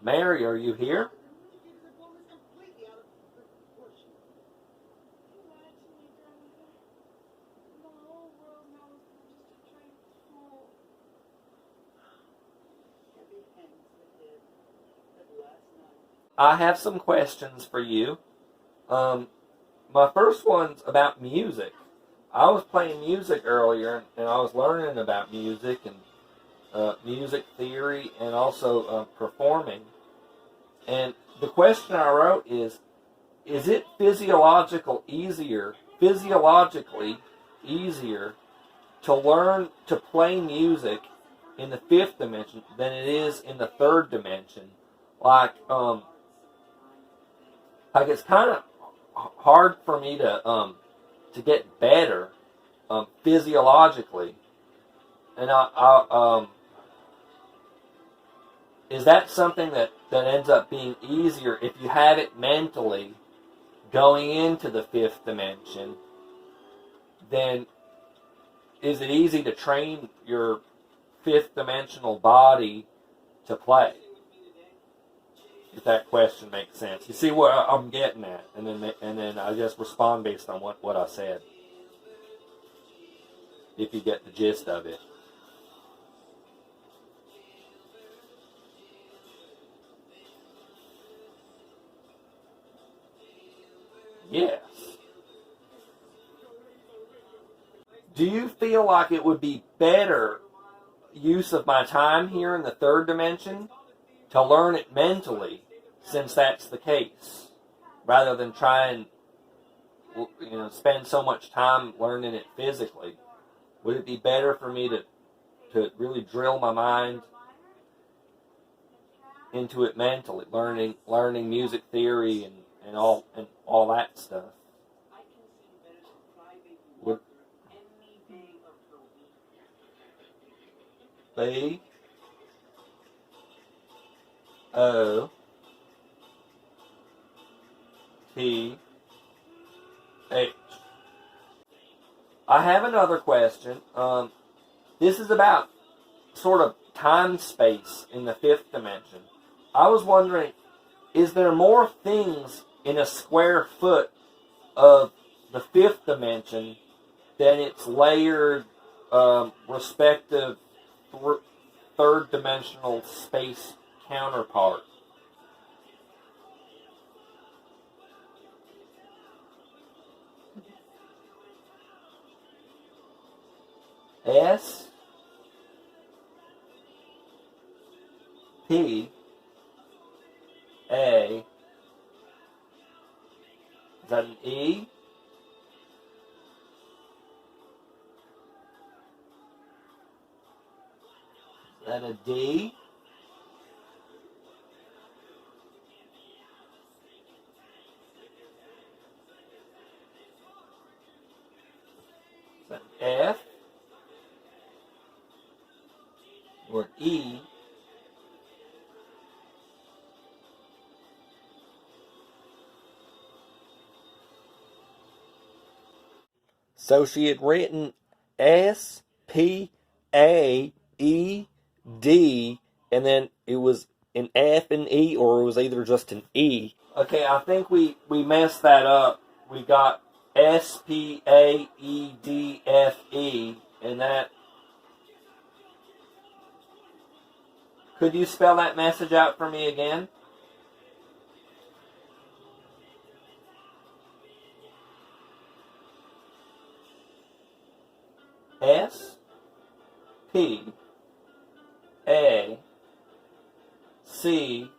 Mary, are you here? I have some questions for you. My first one's about music. I was playing music earlier, and I was learning about music and music theory, and also performing. And the question I wrote is it physiologically easier to learn to play music in the fifth dimension than it is in the third dimension? Like it's kind of hard for me to get better physiologically, and is that something that ends up being easier if you have it mentally going into the fifth dimension? Then is it easy to train your fifth dimensional body to play? If that question makes sense. You see what I'm getting at, and then I just respond based on what I said. If you get the gist of it. Yes. Do you feel like it would be better use of my time here in the third dimension to learn it mentally, since that's the case, rather than try and spend so much time learning it physically? Would it be better for me to really drill my mind into it mentally, learning music theory and all that stuff? Would B O T H. I have another question. This is about sort of time-space in the fifth dimension. I was wondering, is there more things in a square foot of the fifth dimension than its layered, respective third-dimensional space counterpart? S P A. Is that an E? Is that a D? Is that an F? Or an E? So she had written S P A E D, and then it was an F and E, or it was either just an E. Okay, I think we messed that up. We got S P A E D F E, and that. Could you spell that message out for me again? S P A C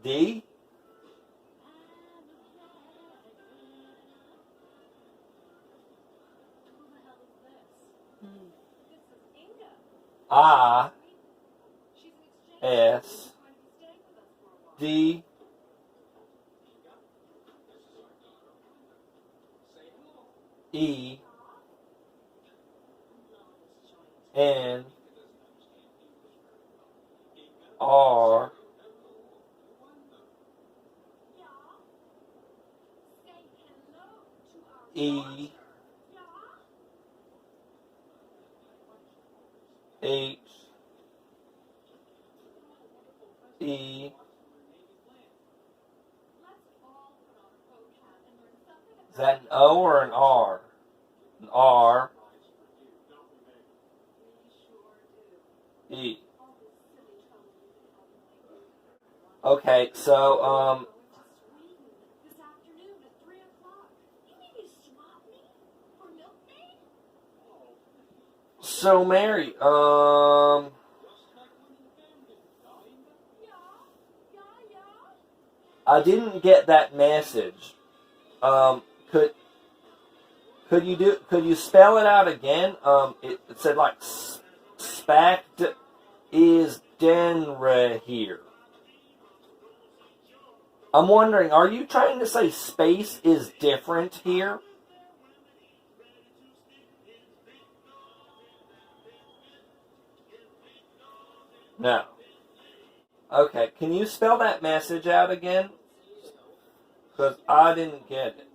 D I S D E N R E H E. Is that an O or an R? An R E. Okay, so so Mary, I didn't get that message. Could you spell it out again? It said like spact is denre here. I'm wondering, are you trying to say space is different here? No. Okay, can you spell that message out again? Because I didn't get it.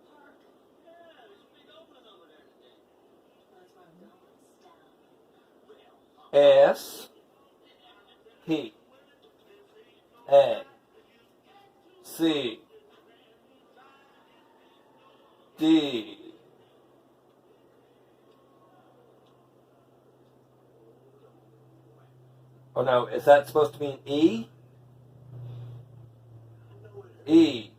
S P A C D Oh no, is that supposed to mean E? E.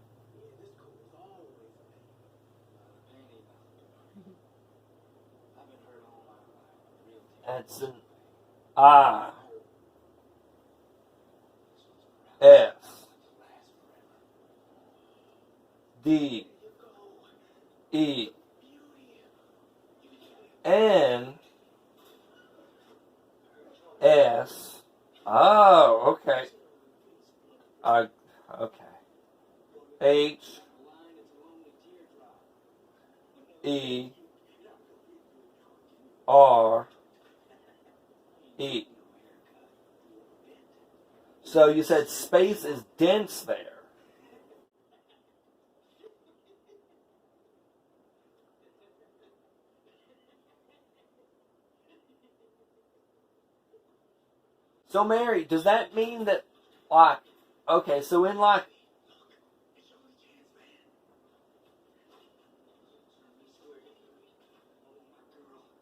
That's an I. S. D. E. N. S. Oh, okay. Okay. H. E. R. E. So you said space is dense there. So Mary, does that mean that, like, okay, so in like,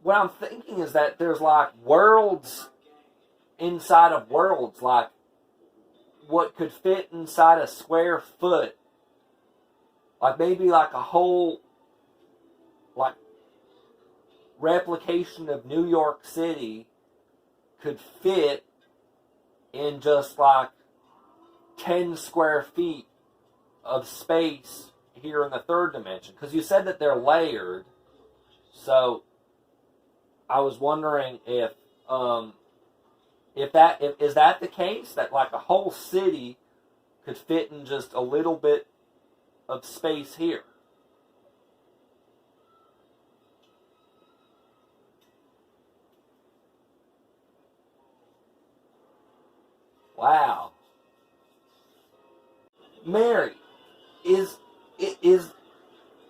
what I'm thinking is that there's like worlds inside of worlds, like what could fit inside a square foot, like maybe like a whole, like, replication of New York City could fit in just like 10 square feet of space here in the third dimension. Because you said that they're layered. So I was wondering if is that the case? That like a whole city could fit in just a little bit of space here. Wow. Mary, is is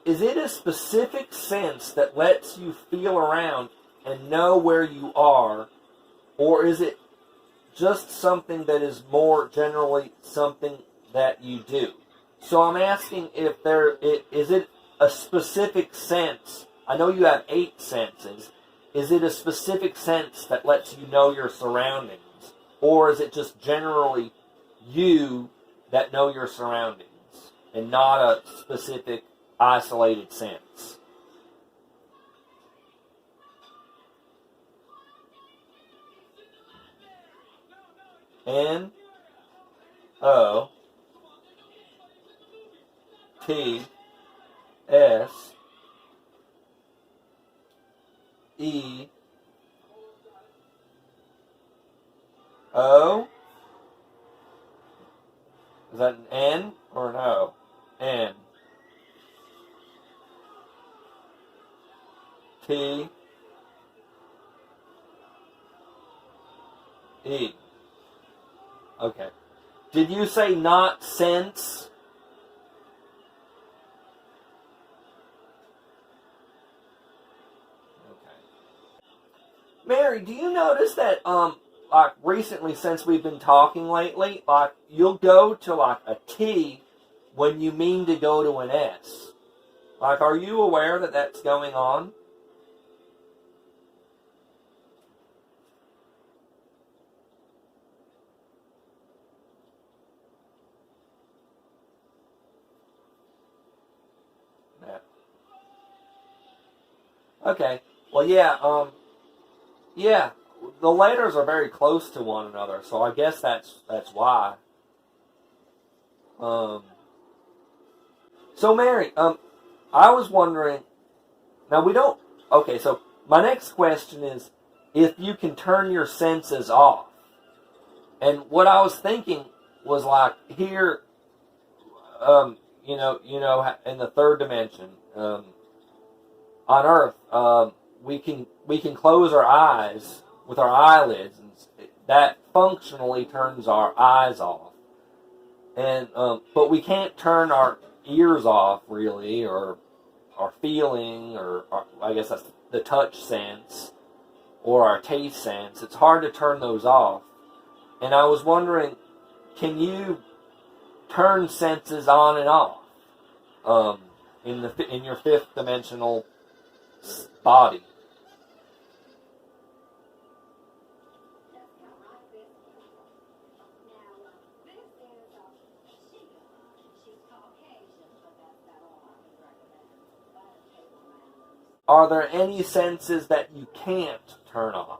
it a specific sense that lets you feel around and know where you are, or is it just something that is more generally something that you do? So I'm asking if is it a specific sense? I know you have 8 senses. Is it a specific sense that lets you know your surroundings? Or is it just generally you that know your surroundings and not a specific isolated sense? N O T S E O. Is that an N or an O? N T E. Okay. Did you say not sense? Okay. Mary, Mary, do you notice that, like, recently, since we've been talking lately, like, you'll go to, like, a T when you mean to go to an S? Like, are you aware that that's going on? Yeah. Okay. Well, yeah, the letters are very close to one another, so I guess that's why. Um, so Mary, I was wondering. Now we don't. Okay, so my next question is, if you can turn your senses off, and what I was thinking was like here, in the third dimension, on Earth, we can close our eyes with our eyelids, and that functionally turns our eyes off. And but we can't turn our ears off really, or our feeling, or I guess that's the touch sense, or our taste sense. It's hard to turn those off. And I was wondering, can you turn senses on and off in your fifth dimensional body? Are there any senses that you can't turn off?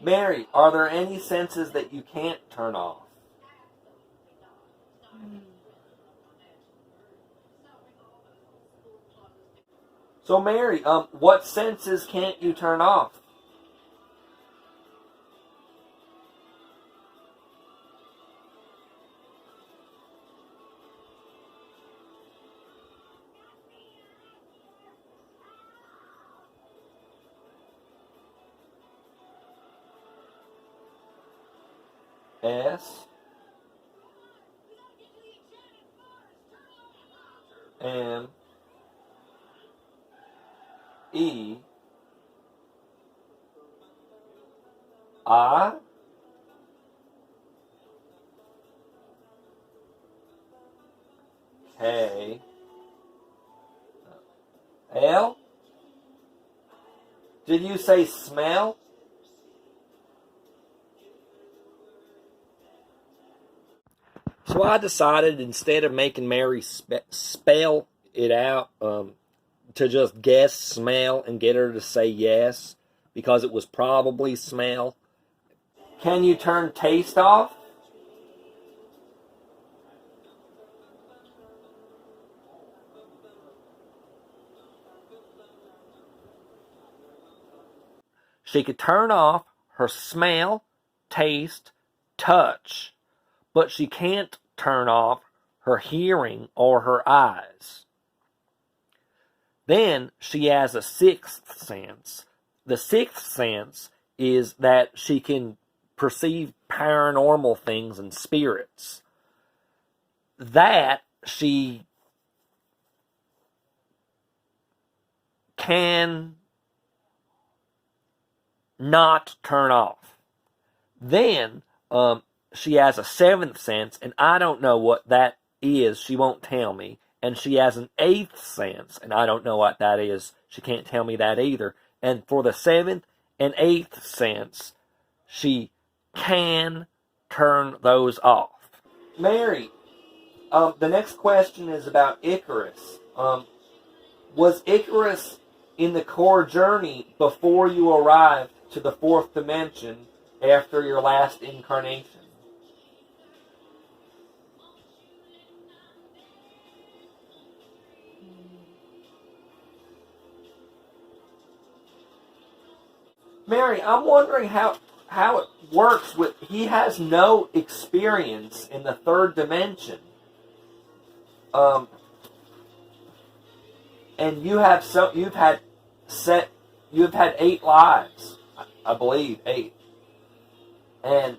Mary, are there any senses that you can't turn off? So Mary, what senses can't you turn off? S M E I K L. Did you say smell? So I decided, instead of making Mary spell it out, to just guess smell and get her to say yes, because it was probably smell. Can you turn taste off? She could turn off her smell, taste, touch, but she can't turn off her hearing or her eyes. Then she has a sixth sense. The sixth sense is that she can perceive paranormal things and spirits. That she can not turn off. Then she has a seventh sense, and I don't know what that is. She won't tell me. And she has an eighth sense, and I don't know what that is. She can't tell me that either. And for the seventh and eighth sense, she can turn those off. Mary, the next question is about Icarus. Was Icarus in the core journey before you arrived to the fourth dimension after your last incarnation? Mary, I'm wondering how it works with, he has no experience in the third dimension. And you've had you've had 8 lives, I believe 8, and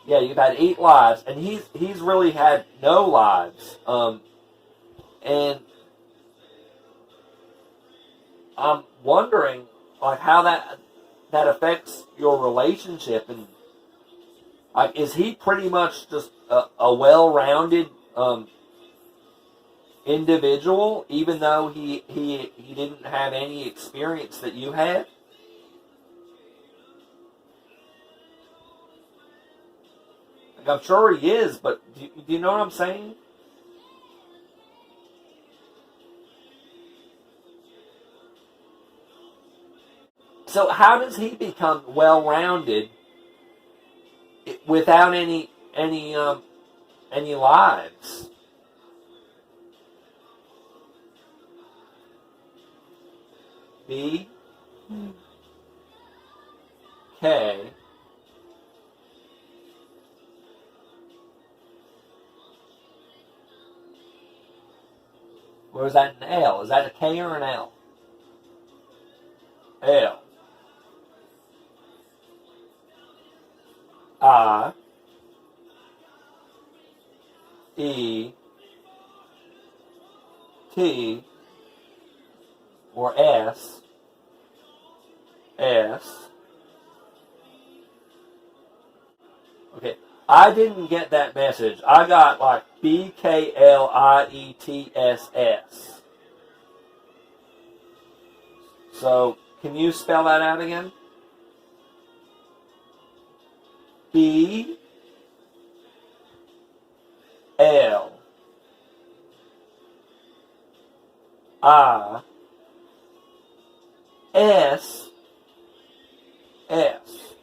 yeah, you've had 8 lives, and he's really had no lives, and I'm wondering like how that affects your relationship, and like is he pretty much just a well-rounded individual, even though he didn't have any experience that you had? Like, I'm sure he is, but do you know what I'm saying? So how does he become well-rounded without any lives? B K or is that an L? Is that a K or an L? L I E T or S. Okay. I didn't get that message. I got like BKLIETSS. So, can you spell that out again? B L I S S.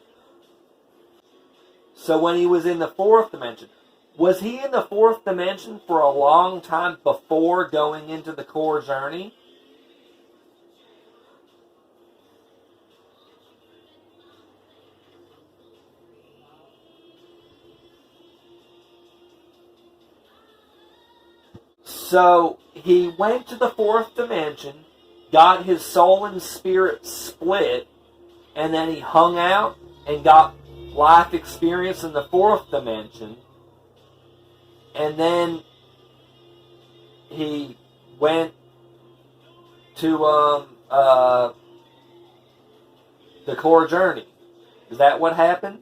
So when he was in the 4th dimension, was he in the 4th dimension for a long time before going into the core journey? So he went to the 4th dimension, got his soul and spirit split, and then he hung out and got life experience in the 4th dimension, and then he went to the core journey. Is that what happened?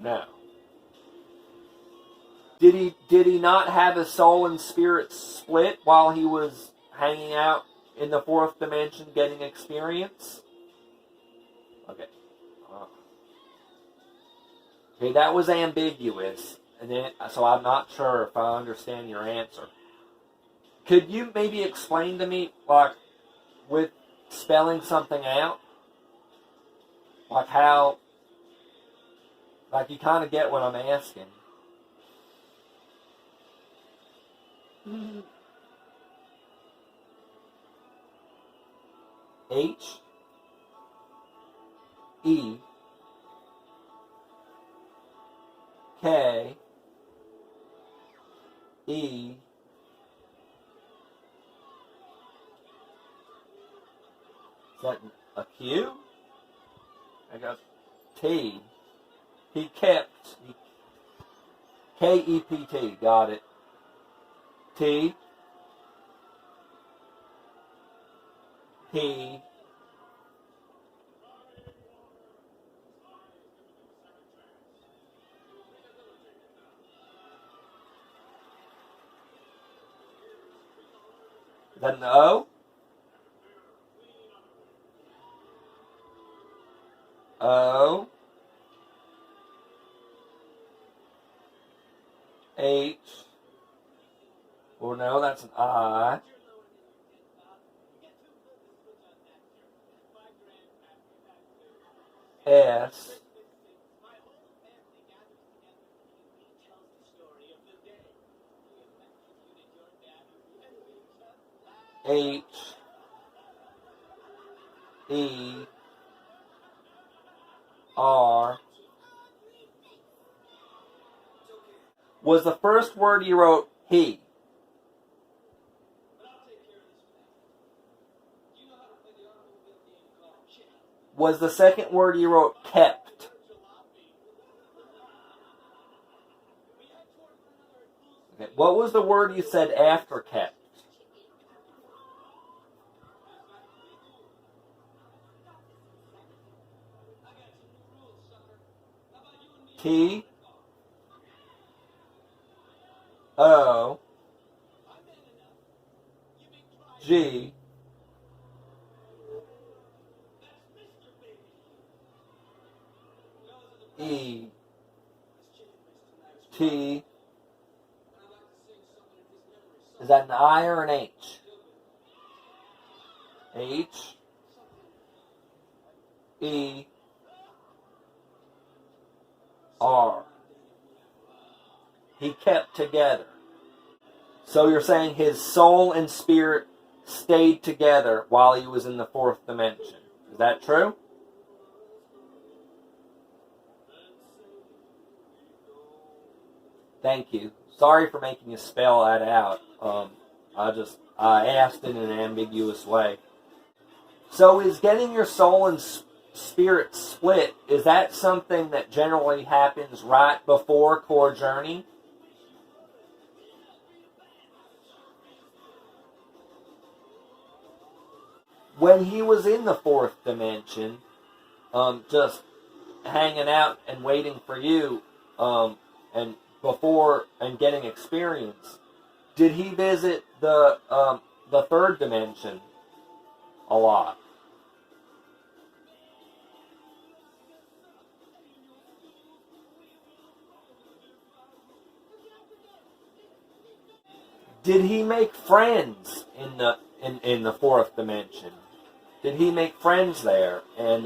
No. Did he not have his soul and spirit split while he was hanging out in the 4th dimension getting experience? Okay. Okay, that was ambiguous, and then, so I'm not sure if I understand your answer. Could you maybe explain to me, like, with spelling something out, like how, like you kind of get what I'm asking? H E K E. Is that a Q? I got T. He kept. K-E-P-T. Got it. T. P. Is that an O? O. H. Well, no, that's an I. S. H. E. R. Was the first word you wrote he? Was the second word you wrote kept? Okay. What was the word you said after kept? T O G E T. Is that an I or an H? H E R. He kept together. So you're saying his soul and spirit stayed together while he was in the fourth dimension. Is that true? Thank you. Sorry for making you spell that out. I asked in an ambiguous way. So is getting your soul and spirit split, is that something that generally happens right before core journey? When he was in the fourth dimension, just hanging out and waiting for you, and before and getting experience, did he visit the third dimension a lot? Did he make friends in the fourth dimension? Did he make friends there? And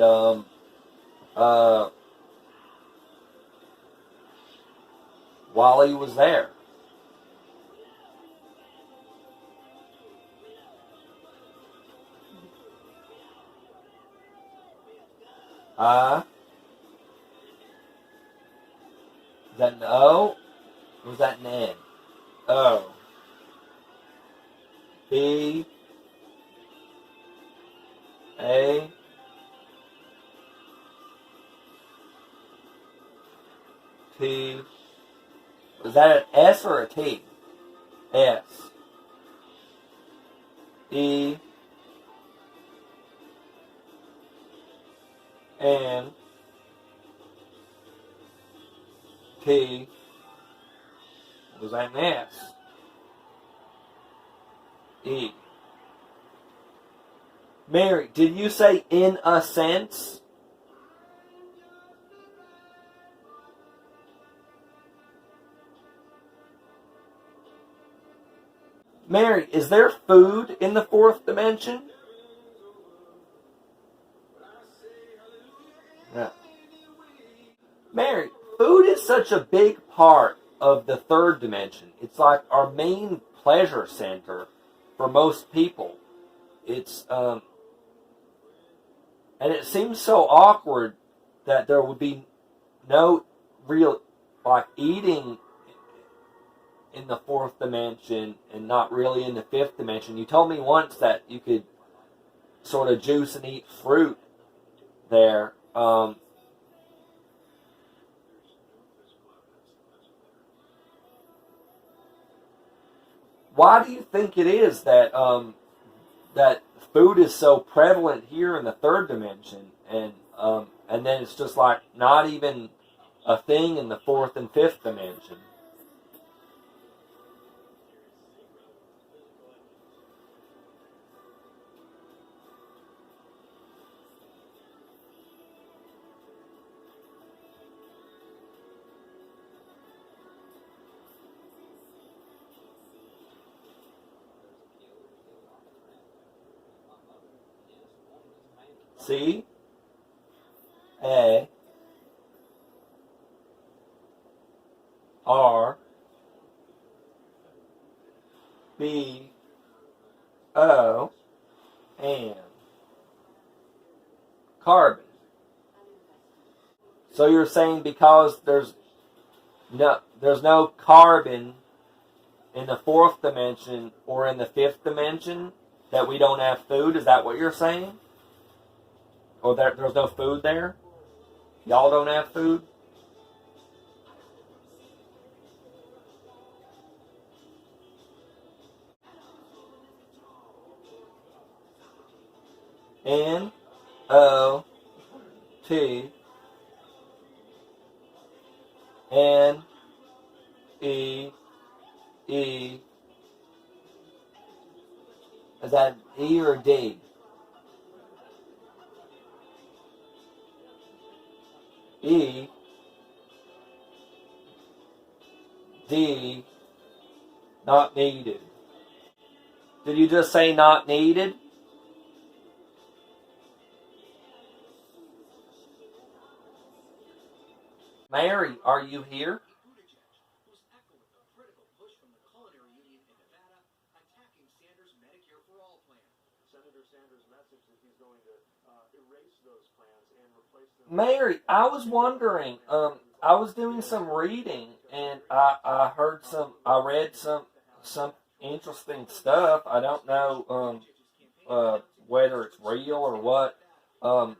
while he was there? Is that an O? Or was that an N? O. B. A. T. Was that an S or a T? S. E. N. T. Was that an S? E. Mary, did you say in a sense? Mary, is there food in the fourth dimension? No. Mary, food is such a big part of the third dimension. It's like our main pleasure center for most people. It's and it seems so awkward that there would be no real like eating in the fourth dimension and not really in the fifth dimension. You told me once that you could sort of juice and eat fruit there. Why do you think it is that that food is so prevalent here in the third dimension, and then it's just like not even a thing in the fourth and fifth dimension? C A R B O N. Carbon. So you're saying because there's no carbon in the fourth dimension or in the fifth dimension that we don't have food? Is that what you're saying? Or there's no food there? Y'all don't have food? N-O-T-N-E-E. Is that E or D? E. D. Not needed. Did you just say not needed? Mary, are you here? Mary, I was wondering, I was doing some reading and I read some interesting stuff. I don't know whether it's real or what. But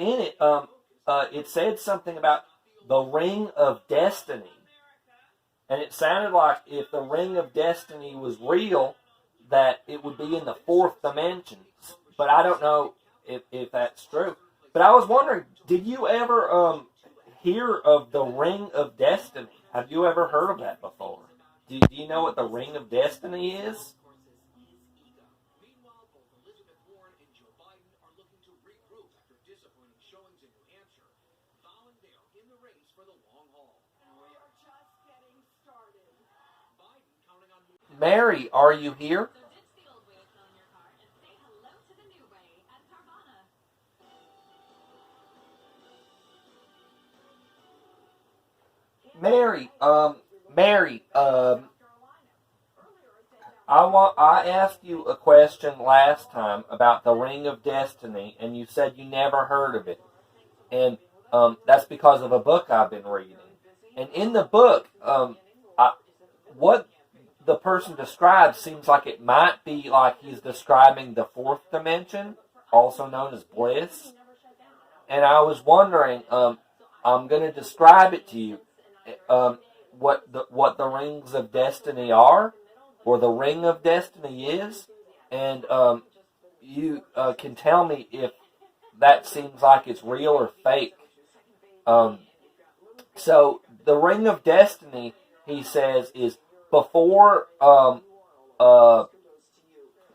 in it, it said something about the Ring of Destiny, and it sounded like if the Ring of Destiny was real, that it would be in the fourth dimension. But I don't know if that's true. But I was wondering, did you ever hear of the Ring of Destiny? Have you ever heard of that before? Do you know what the Ring of Destiny is? Mary, are you here? Mary, I asked you a question last time about the Ring of Destiny, and you said you never heard of it. And that's because of a book I've been reading. And in the book, what the person describes seems like it might be like he's describing the fourth dimension, also known as bliss. And I was wondering, I'm going to describe it to you, what the rings of destiny are, or the ring of destiny is, and you can tell me if that seems like it's real or fake. So the ring of destiny, he says, is before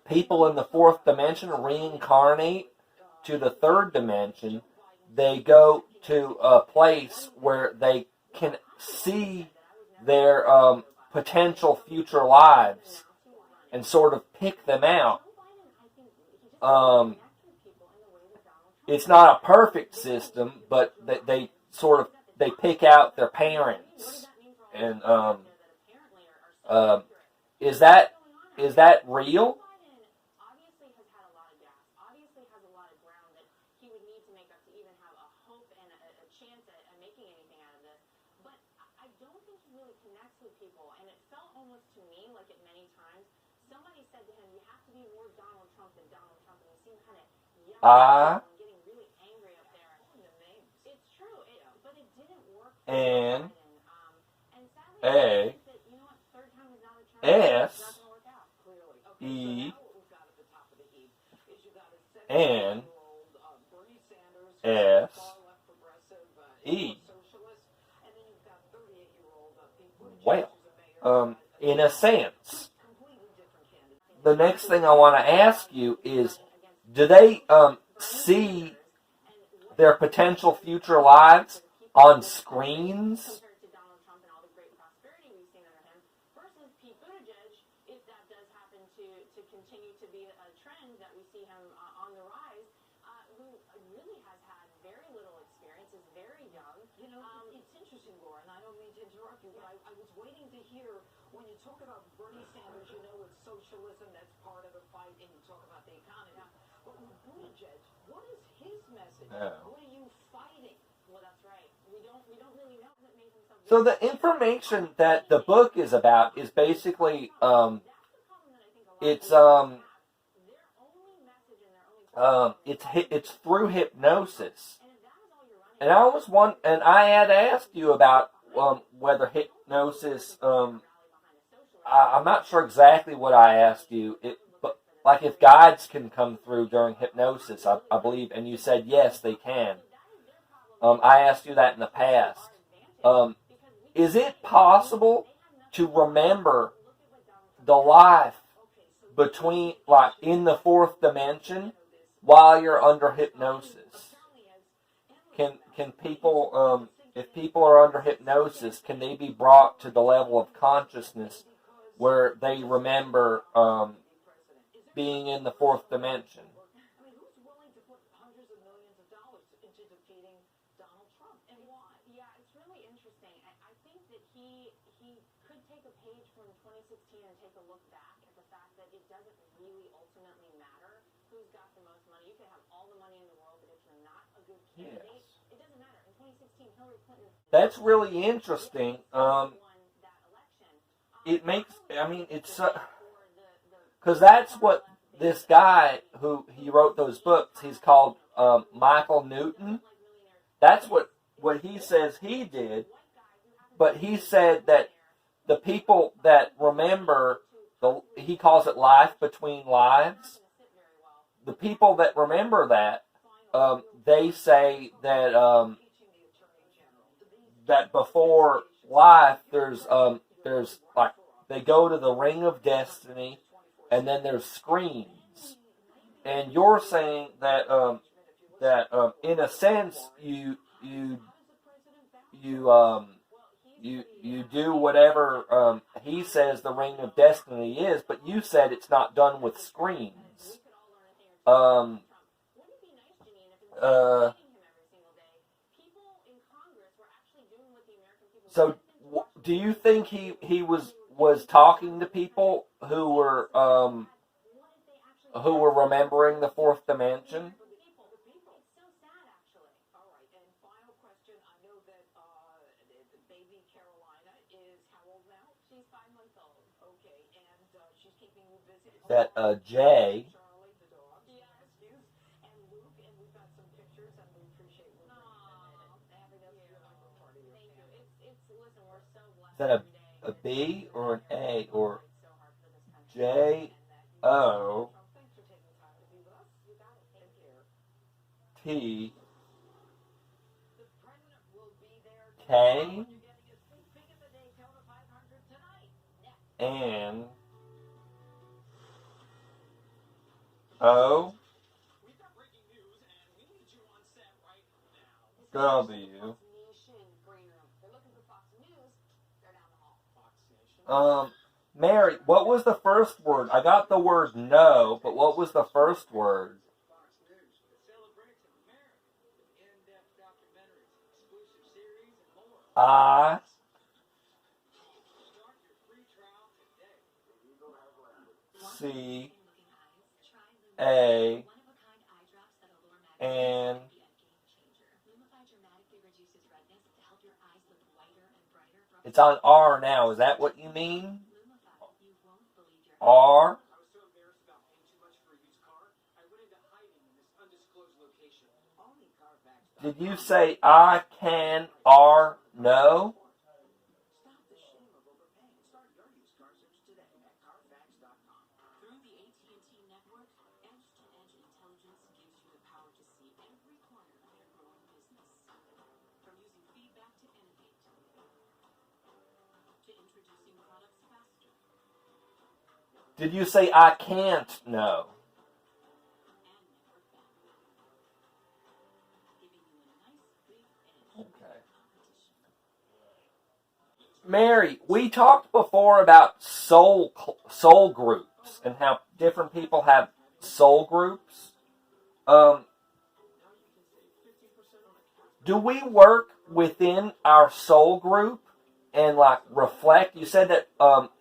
people in the fourth dimension reincarnate to the third dimension, they go to a place where they can see their potential future lives and sort of pick them out. It's not a perfect system, but they pick out their parents. And is that real? I N A S E N S E. Well, in a sense, the next thing I want to ask you is, do they see their potential future lives on screens? So the information that the book is about is basically it's through hypnosis. And I had asked you about whether hypnosis. I'm not sure exactly what I asked you. But like if guides can come through during hypnosis, I believe, and you said yes, they can. I asked you that in the past. Is it possible to remember the life between, like, in the fourth dimension while you're under hypnosis? Can people, if people are under hypnosis, can they be brought to the level of consciousness where they remember being in the fourth dimension? Yes. That's really interesting. It makes, I mean, it's, because that's what this guy who he wrote those books, he's called Michael Newton. That's what he says he did. But he said that the people that remember, he calls it life between lives. The people that remember that, they say that that before life, there's like, they go to the ring of destiny, and then there's screens. And you're saying that in a sense you do whatever he says the ring of destiny is, but you said it's not done with screens. So, do you think he was talking to people who were remembering the fourth dimension? That Jay. Is that a B or an A or J O T K N O W. Mary, what was the first word? I got the word no, but what was the first word? I C A N It's on R now. Is that what you mean? R? Did you say I can R no? Did you say I can't know? Okay. Mary, we talked before about soul groups and how different people have soul groups. Do we work within our soul group and like reflect? You said that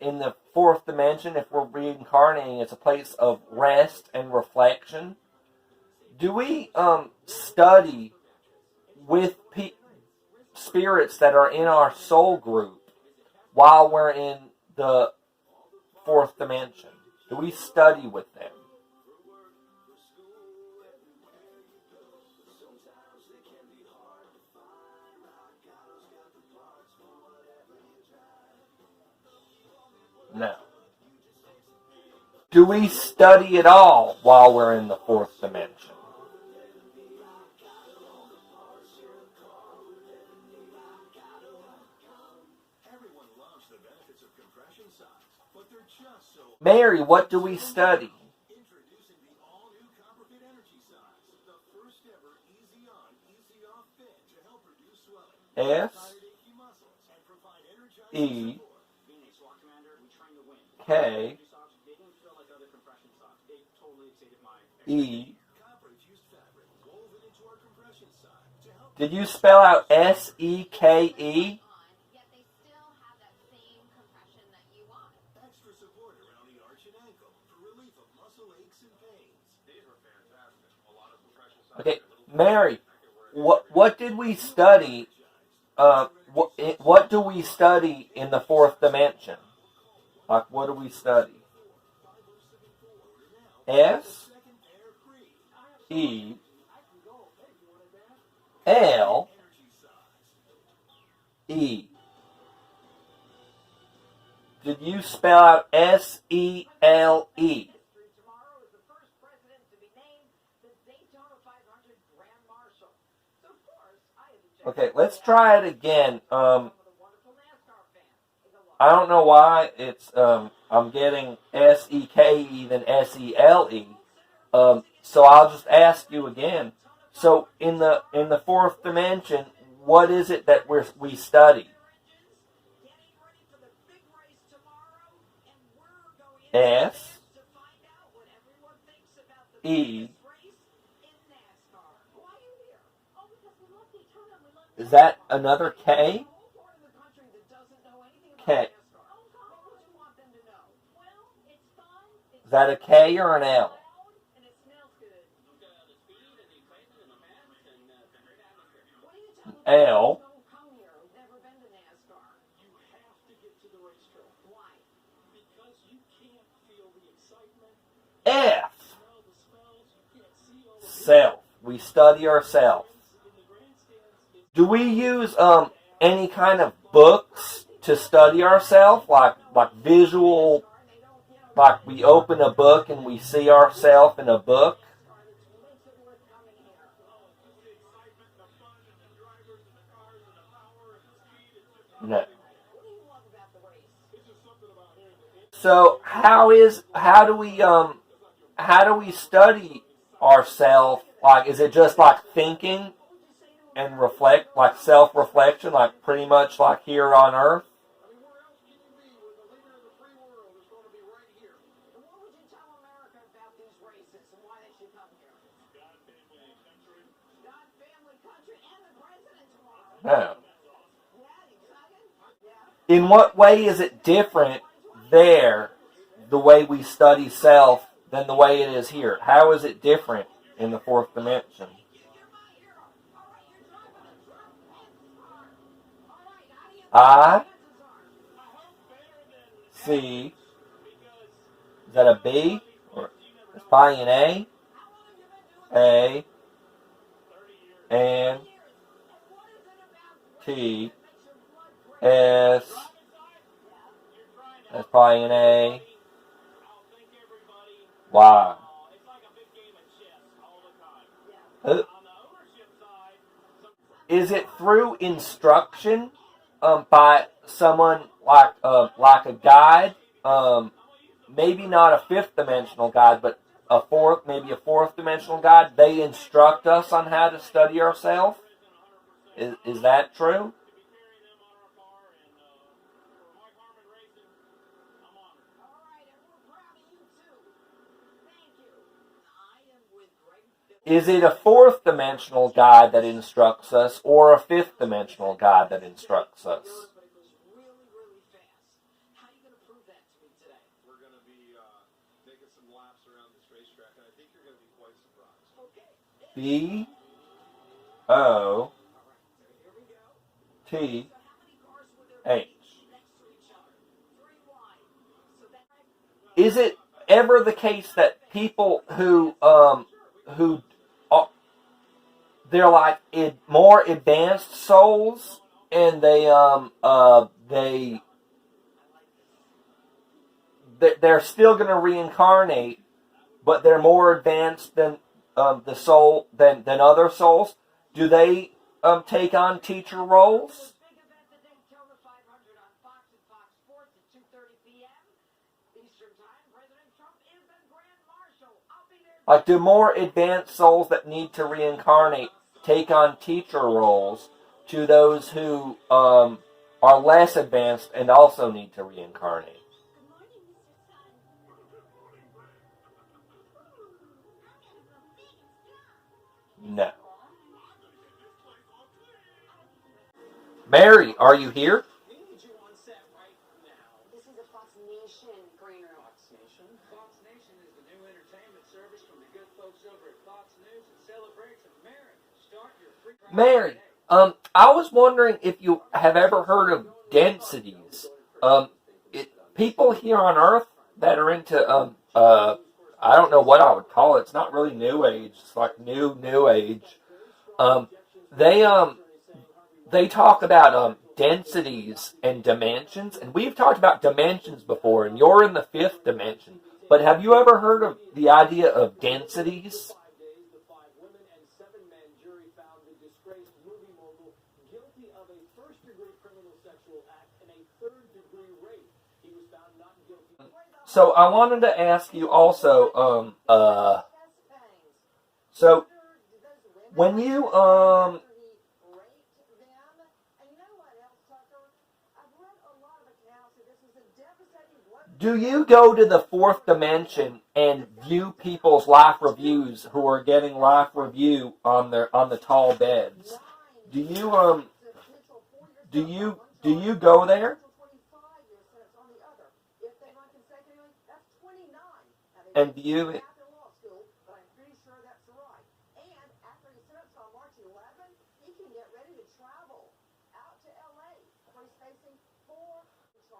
in the fourth dimension, if we're reincarnating, it's a place of rest and reflection. Do we study with spirits that are in our soul group while we're in the fourth dimension? Do we study with them? No. Do we study it all while we're in the fourth dimension? Mary, what do we study? S E K E. Did you spell out S-E-K-E? Okay, Mary, what did we study? What do we study in the fourth dimension? Like, what do we study? S E L E. Did you spell out S-E-L-E? Okay, let's try it again. I don't know why it's I'm getting S-E-K-E then S-E-L-E. So I'll just ask you again. So in the fourth dimension, what is it that we study? S E. Is that another K? K. Is that a K or an L? L. F. Self. We study ourselves. Do we use any kind of books to study ourselves, like visual, like we open a book and we see ourselves in a book? No. So how do we study ourselves? Like, is it just like thinking and reflect, like self-reflection, like pretty much like here on Earth? No. In what way is it different there, the way we study self, than the way it is here? How is it different in the fourth dimension? I see. Is that a B? Or it's probably an A. A N T S. That's probably an A. Y. Is it through instruction by someone like a guide? Maybe not a fifth dimensional guide, but maybe a fourth dimensional guide. They instruct us on how to study ourselves. Is that true? Is it a fourth dimensional guide that instructs us, or a fifth dimensional guide that instructs us? B O T H. Is it ever the case that people who they're like more advanced souls, and they they're still going to reincarnate, but they're more advanced than the soul than other souls. Do they take on teacher roles? Like, do more advanced souls that need to reincarnate take on teacher roles to those who are less advanced and also need to reincarnate? No. Mary, are you here? Mary, I was wondering if you have ever heard of densities. People here on Earth that are into, I don't know what I would call it. It's not really New Age. It's like New Age. They talk about densities and dimensions, and we've talked about dimensions before, and you're in the fifth dimension. But have you ever heard of the idea of densities? So I wanted to ask you also, so when you, do you go to the fourth dimension and view people's life reviews who are getting life review on the tall beds? Do you go there? And view it?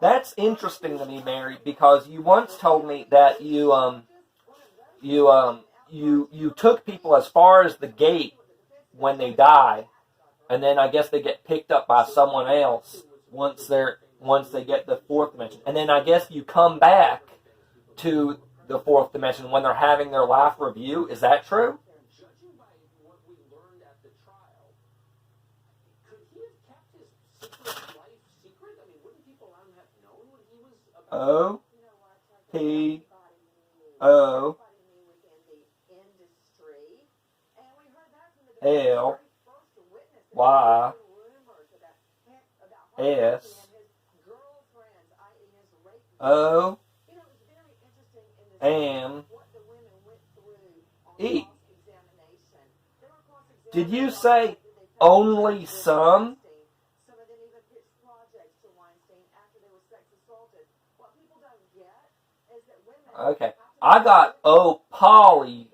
That's interesting to me, Mary, because you once told me that you took people as far as the gate when they die, and then I guess they get picked up by someone else once they get the fourth dimension, and then I guess you come back to the fourth dimension when they're having their life review. Is that true? O P O L Y S O M E. Did you say only some? Okay. I got poly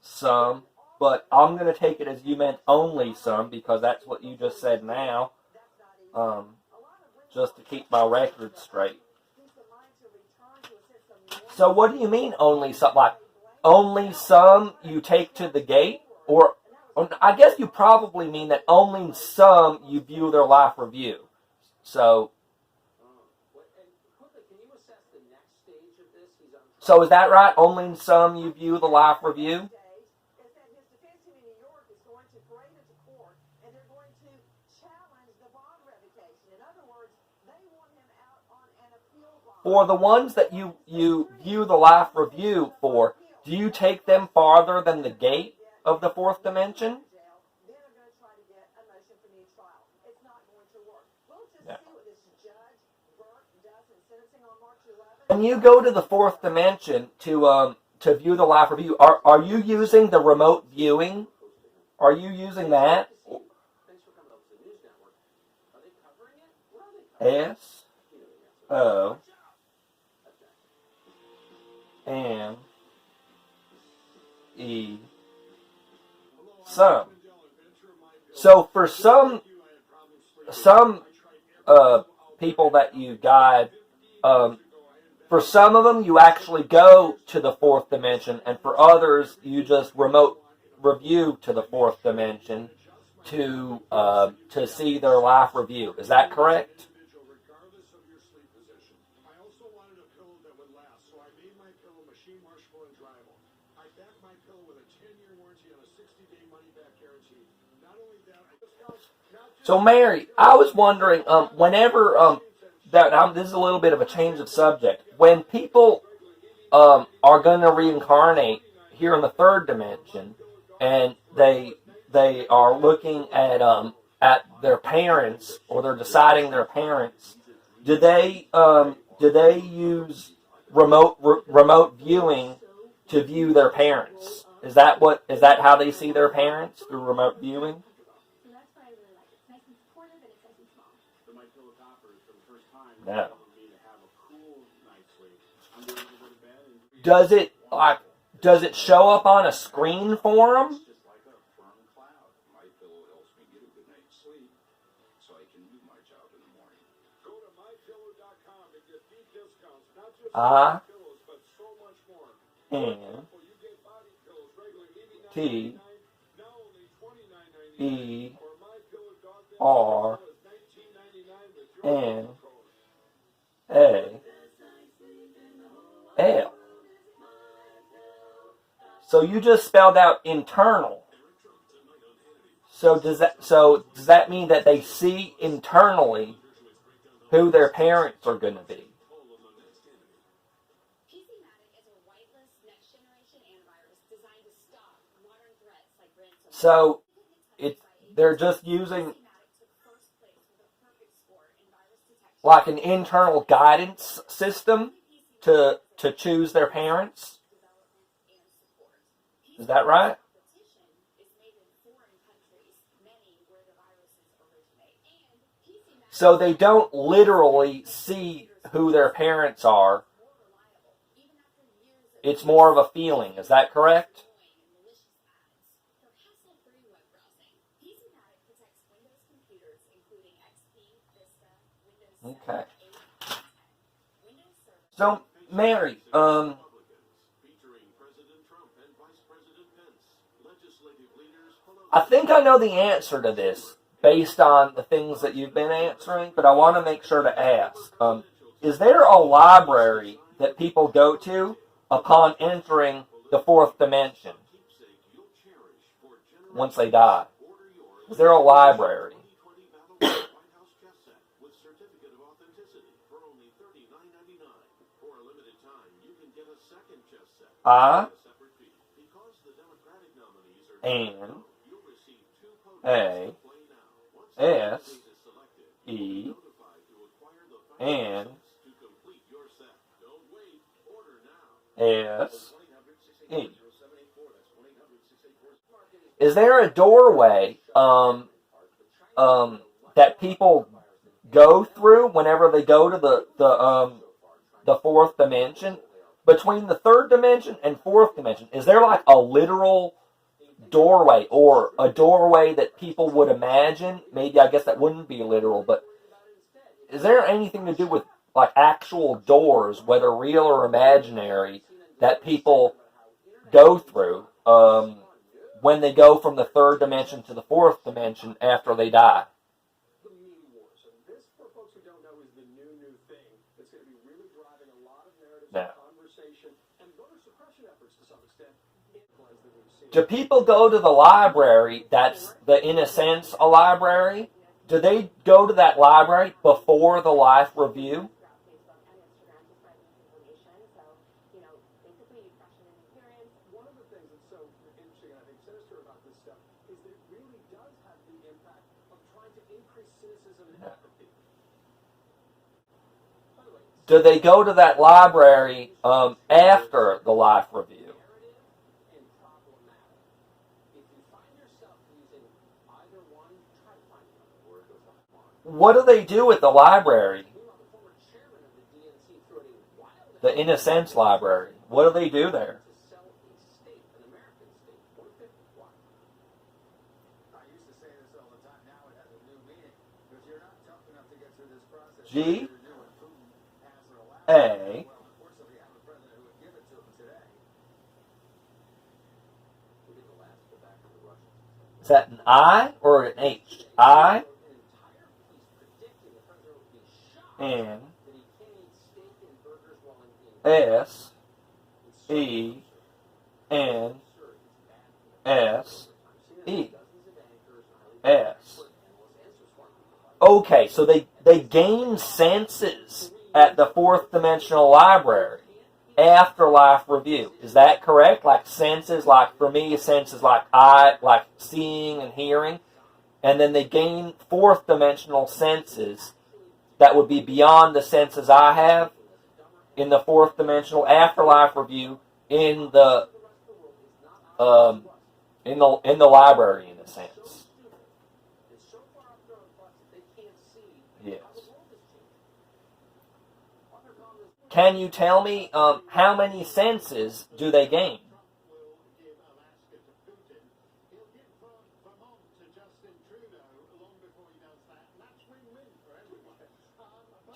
some, but I'm going to take it as you meant only some because that's what you just said now. Just to keep my record straight. So what do you mean only some? Like, only some you take to the gate? Or I guess you probably mean that only some you view their life review. So is that right? Only some you view the life review? For the ones that you view the life review for, do you take them farther than the gate of the fourth dimension? Yeah. When you go to the fourth dimension to view the life review, are you using the remote viewing? Are you using that? S O M E some. So for some people that you guide, for some of them you actually go to the fourth dimension, and for others you just remote review to the fourth dimension to see their life review. Is that correct? So, Mary, I was wondering, whenever this is a little bit of a change of subject. When people are going to reincarnate here in the third dimension, and they are looking at their parents, or they're deciding their parents, do they use remote viewing to view their parents? Is that how they see their parents, through remote viewing? No. Does it show up on a screen for them? INTERNAL. So you just spelled out internal. So does that mean that they see internally who their parents are going to be? So they're just using like an internal guidance system to choose their parents. Is that right? So they don't literally see who their parents are. It's more of a feeling. Is that correct? Okay. So, Mary, I think I know the answer to this based on the things that you've been answering, but I want to make sure to ask. Is there a library that people go to upon entering the fourth dimension once they die? Is there a library? Is there a doorway that people go through whenever they go to the fourth dimension? Between the third dimension and fourth dimension, is there like a literal doorway, or a doorway that people would imagine? Maybe, I guess that wouldn't be literal, but is there anything to do with like actual doors, whether real or imaginary, that people go through when they go from the third dimension to the fourth dimension after they die? No. Do people go to the library that's, in a sense, a library? Do they go to that library before the life review? Do they go to that library after the life review? What do they do at the library? The In a Sense library. What do they do there? G A. Is that an I or an H? I N S E N S E S. Okay, so they gain senses at the fourth dimensional library. Afterlife review. Is that correct? Like senses, like for me, senses like like seeing and hearing. And then they gain fourth dimensional senses that would be beyond the senses I have in the fourth dimensional afterlife review in the in the library, in a sense. Yes. Can you tell me how many senses do they gain?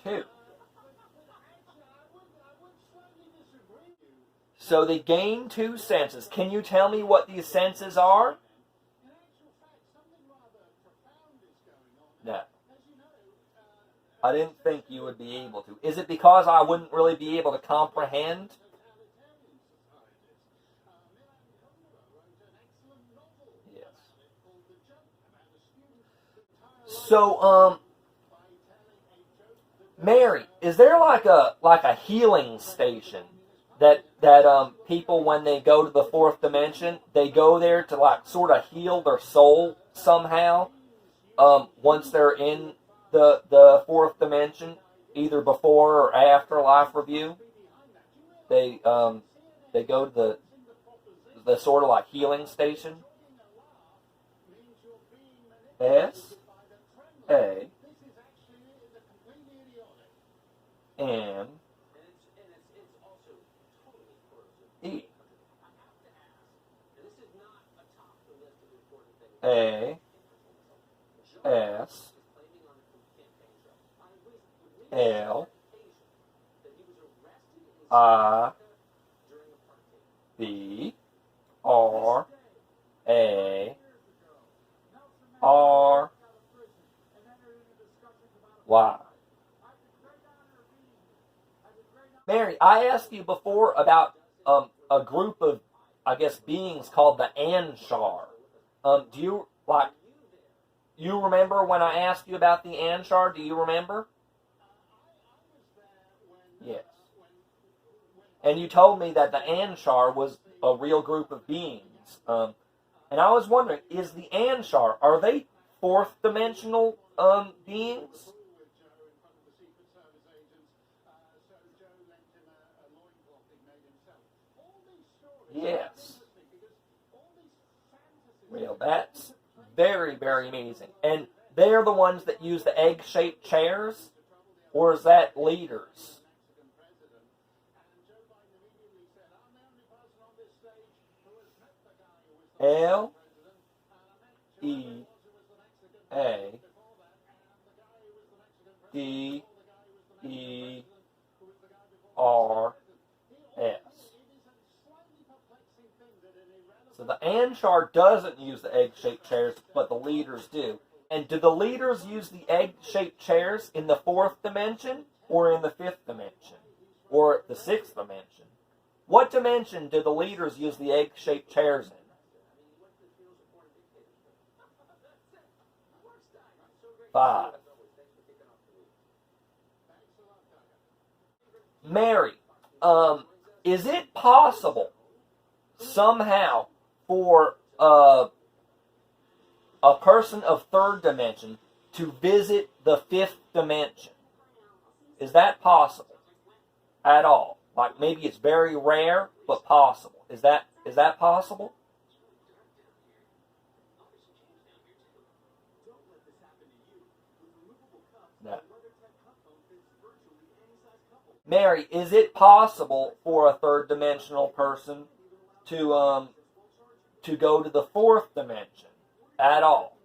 Two. So they gain two senses. Can you tell me what these senses are? No. I didn't think you would be able to. Is it because I wouldn't really be able to comprehend? Yes. So, Mary, is there like a healing station that people, when they go to the fourth dimension, they go there to like sort of heal their soul somehow? Once they're in the fourth dimension, either before or after life review, they go to the sort of like healing station. S A M E A S L I B R A R Y. Mary, I asked you before about a group of, I guess, beings called the Anshar. Do you remember when I asked you about the Anshar? Do you remember? Yes. And you told me that the Anshar was a real group of beings. And I was wondering, is the Anshar, are they fourth dimensional beings? Yes. Well, that's very, very amazing. And they're the ones that use the egg-shaped chairs? Or is that leaders? L E A D E R S. So the Anshar doesn't use the egg-shaped chairs, but the leaders do. And do the leaders use the egg-shaped chairs in the fourth dimension, or in the fifth dimension, or the sixth dimension? What dimension do the leaders use the egg-shaped chairs in? Five. Mary, is it possible somehow for a person of third dimension to visit the fifth dimension? Is that possible at all? Like maybe it's very rare, but possible. Is that possible? No. Mary, is it possible for a third dimensional person to go to the fourth dimension at all?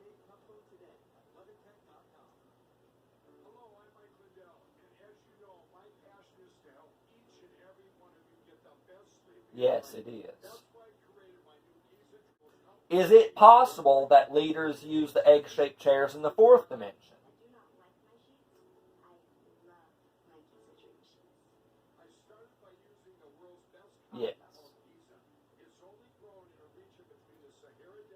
Yes, it is. Is it possible that leaders use the egg-shaped chairs in the fourth dimension? Yes.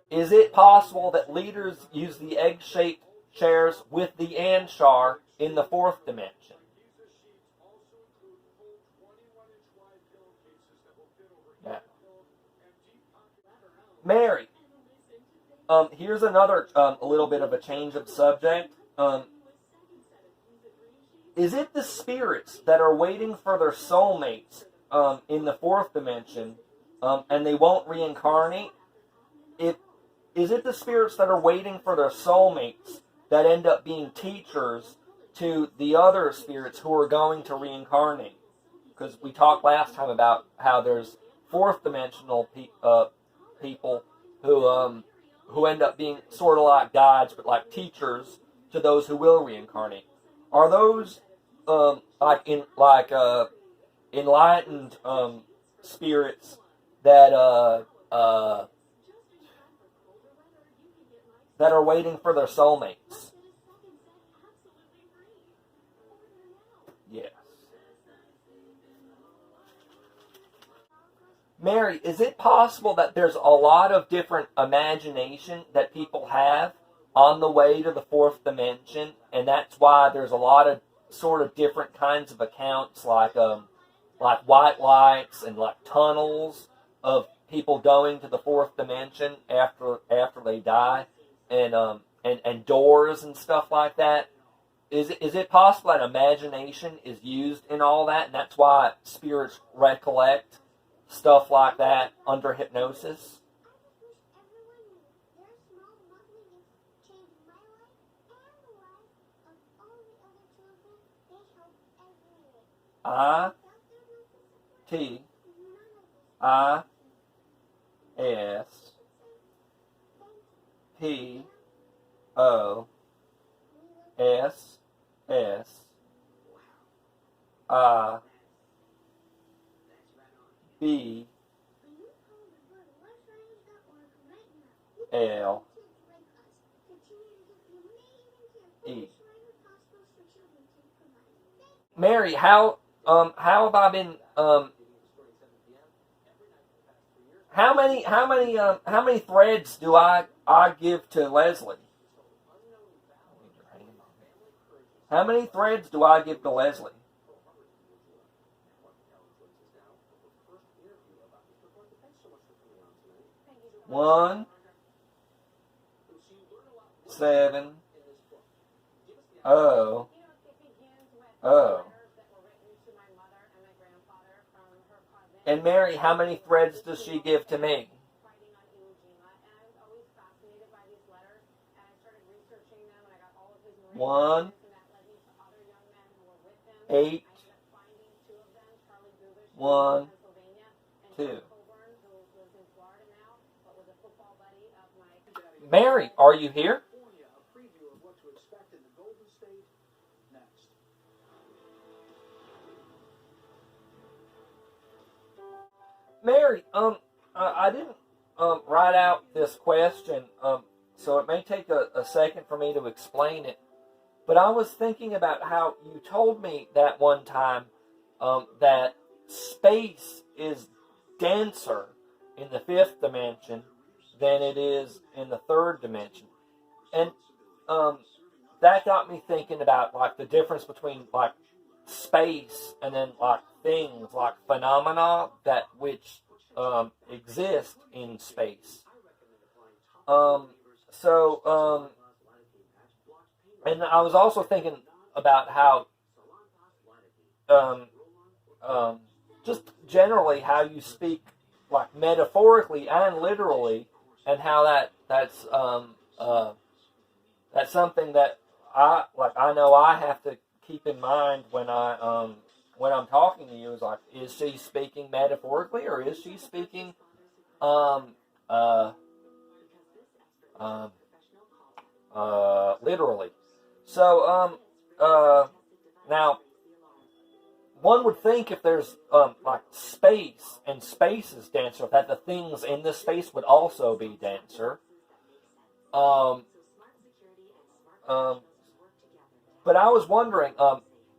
Is it possible that leaders use the egg-shaped chairs with the Anshar in the fourth dimension? Yeah. Mary, here's another a little bit of a change of subject. Is it the spirits that are waiting for their soulmates in the fourth dimension, and they won't reincarnate? Is it the spirits that are waiting for their soulmates that end up being teachers to the other spirits who are going to reincarnate? Because we talked last time about how there's fourth dimensional people who end up being sort of like guides, but like teachers to those who will reincarnate. Are those enlightened spirits that that are waiting for their soulmates? Yes. Mary, is it possible that there's a lot of different imagination that people have on the way to the fourth dimension, and that's why there's a lot of sort of different kinds of accounts, like white lights and like tunnels of people going to the fourth dimension after they die, and doors and stuff like that? Is it possible that imagination is used in all that, and that's why spirits recollect stuff like that under hypnosis? I T I S P O S S I B L E. Mary, how have I been how many threads do I give to Leslie? How many threads do I give to Leslie? One, 7, oh, oh. And Mary, how many threads does she give to me? 1, 8, 1, 2. Mary, are you here? Mary, I didn't write out this question, so it may take a second for me to explain it. But I was thinking about how you told me that one time that space is denser in the fifth dimension than it is in the third dimension, and that got me thinking about like the difference between like space and then like things like phenomena that which exist in space. And I was also thinking about how just generally how you speak like metaphorically and literally, and how that's something that I know I have to keep in mind when I'm talking to you. Is like, is she speaking metaphorically or is she speaking literally? So now one would think if there's like space and space is denser, that the things in the space would also be denser. But I was wondering,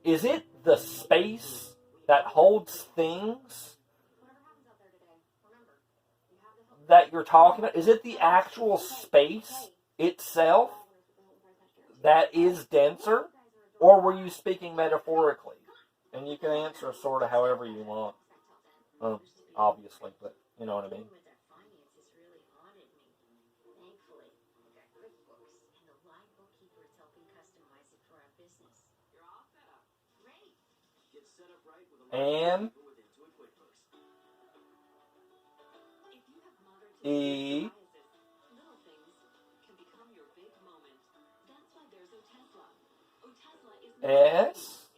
is it the space that holds things that you're talking about? Is it the actual space itself that is denser? Or were you speaking metaphorically? And you can answer sort of however you want. Obviously, but you know what I mean. And E S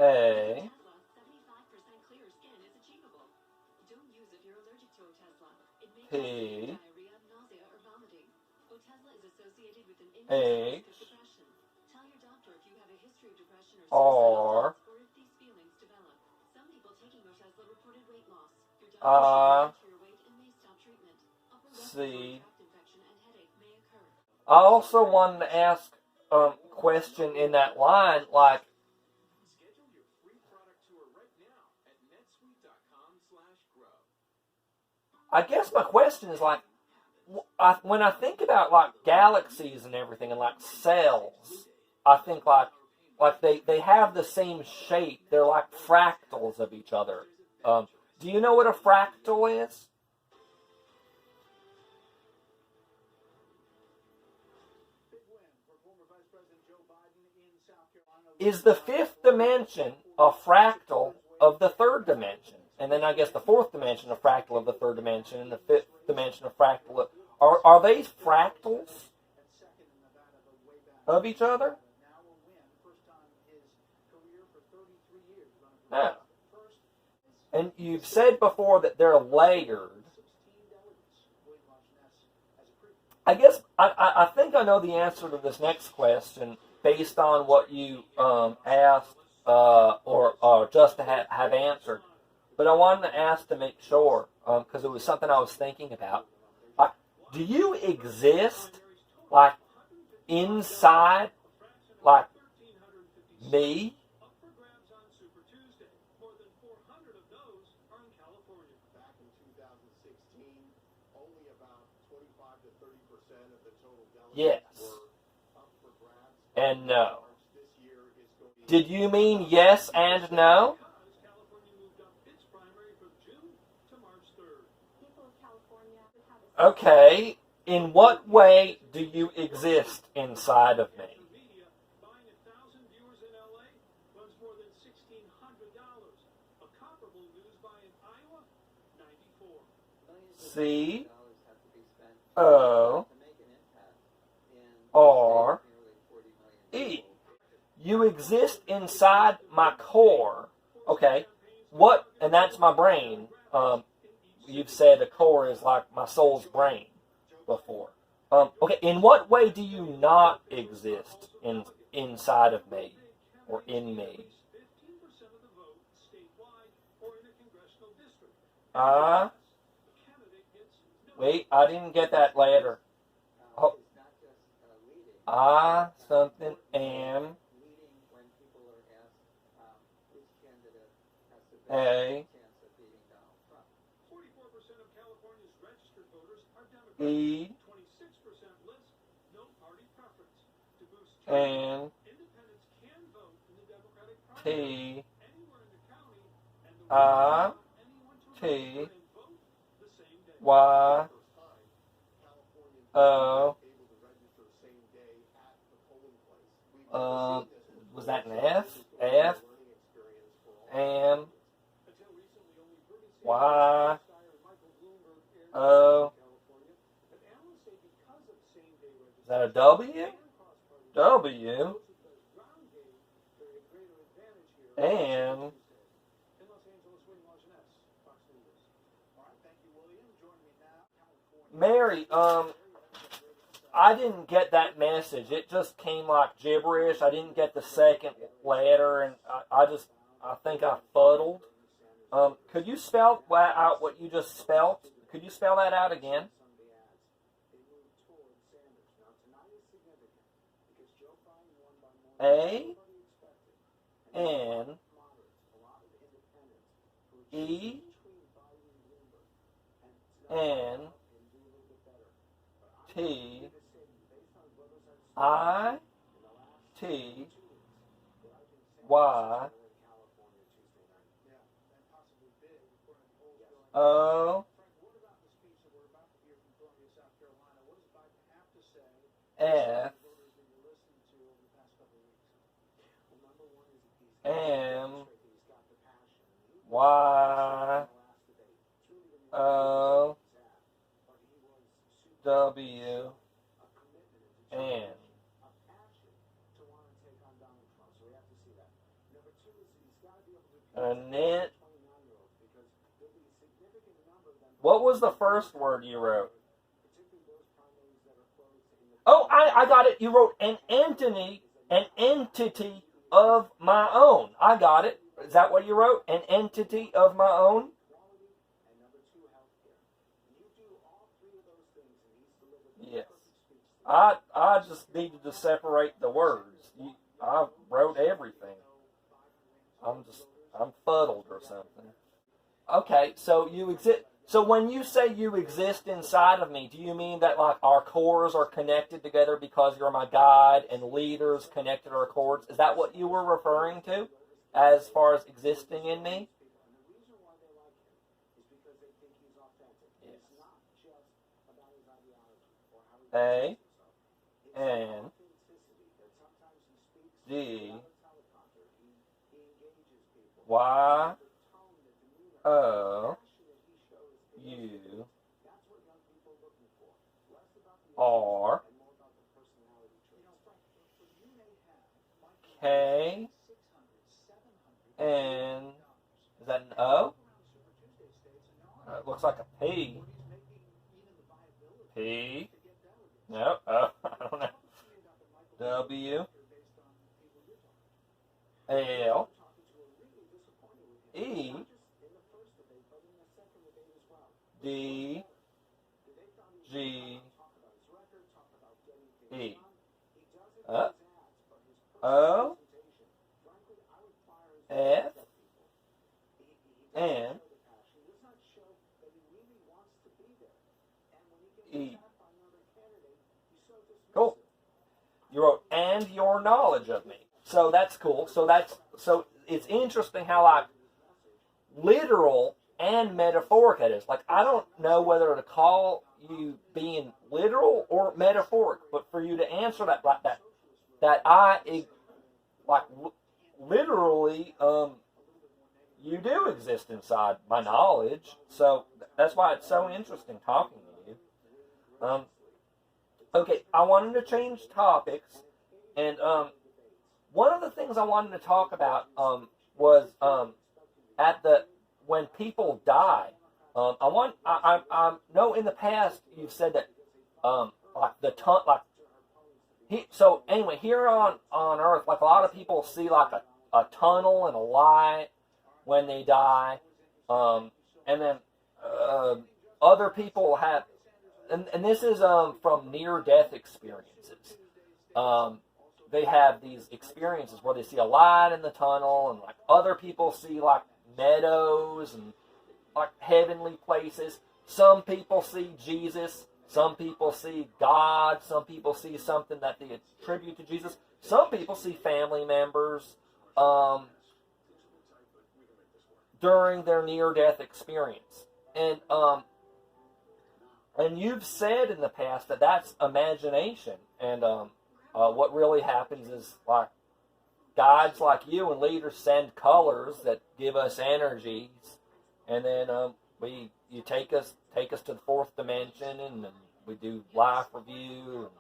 A P H R I C. I also wanted to ask a question in that line, like, I guess my question is like, when I think about like galaxies and everything and like cells, I think like they have the same shape. They're like fractals of each other. Do you know what a fractal is? Is the fifth dimension a fractal of the third dimension? And then I guess the fourth dimension a fractal of the third dimension, and the fifth dimension a fractal of... Are they fractals of each other? No. And you've said before that they're layered. I guess I think I know the answer to this next question based on what you asked or just to have answered. But I wanted to ask to make sure, because it was something I was thinking about. Do you exist, like, inside, like, me? Yes. And no. Did you mean yes and no? Okay. In what way do you exist inside of me? C O R E. You exist inside my core. Okay. What? And that's my brain. You've said a core is like my soul's brain before. Okay. In what way do you not exist inside of me or in me? Wait, I didn't get that later. Oh, something am a E N T I T Y O. Was that an F? F M Y O. Is that a W? W and Mary, I didn't get that message. It just came like gibberish. I didn't get the second letter, and I think I fuddled. Could you spell out what you just spelled? Could you spell that out again? A N E N T I T Y O F M Y O W N. Annette. What was the first word you wrote? Oh, I got it. You wrote an entity of my own. I got it. Is that what you wrote? An entity of my own? Yes. I just needed to separate the words. I wrote everything. I'm fuddled or something. Okay, so you exist. So when you say you exist inside of me, do you mean that like our cores are connected together because you're my guide and leaders connected our cores? Is that what you were referring to as far as existing in me? Yes. A N D Y O U R K N. Is that an O? It looks like a P. P. No. Oh, I don't know. W L E D G E O F N E. Cool. You wrote, and your knowledge of me. So that's cool. So it's interesting how like literal and metaphoric it is. Like I don't know whether to call you being literal or metaphoric, but for you to answer that like that I like literally you do exist inside my knowledge. So that's why it's so interesting talking to you. Okay, I wanted to change topics, and one of the things I wanted to talk about was at the when people die. I know in the past you've said that like the so anyway, here on Earth, like a lot of people see like a tunnel and a light when they die, and then other people have. And this is from near-death experiences. They have these experiences where they see a light in the tunnel, and like other people see like meadows and like heavenly places. Some people see Jesus. Some people see God. Some people see something that they attribute to Jesus. Some people see family members during their near-death experience. And you've said in the past that that's imagination, and what really happens is like guides like you and leaders send colors that give us energies, and then you take us to the fourth dimension, and then we do life review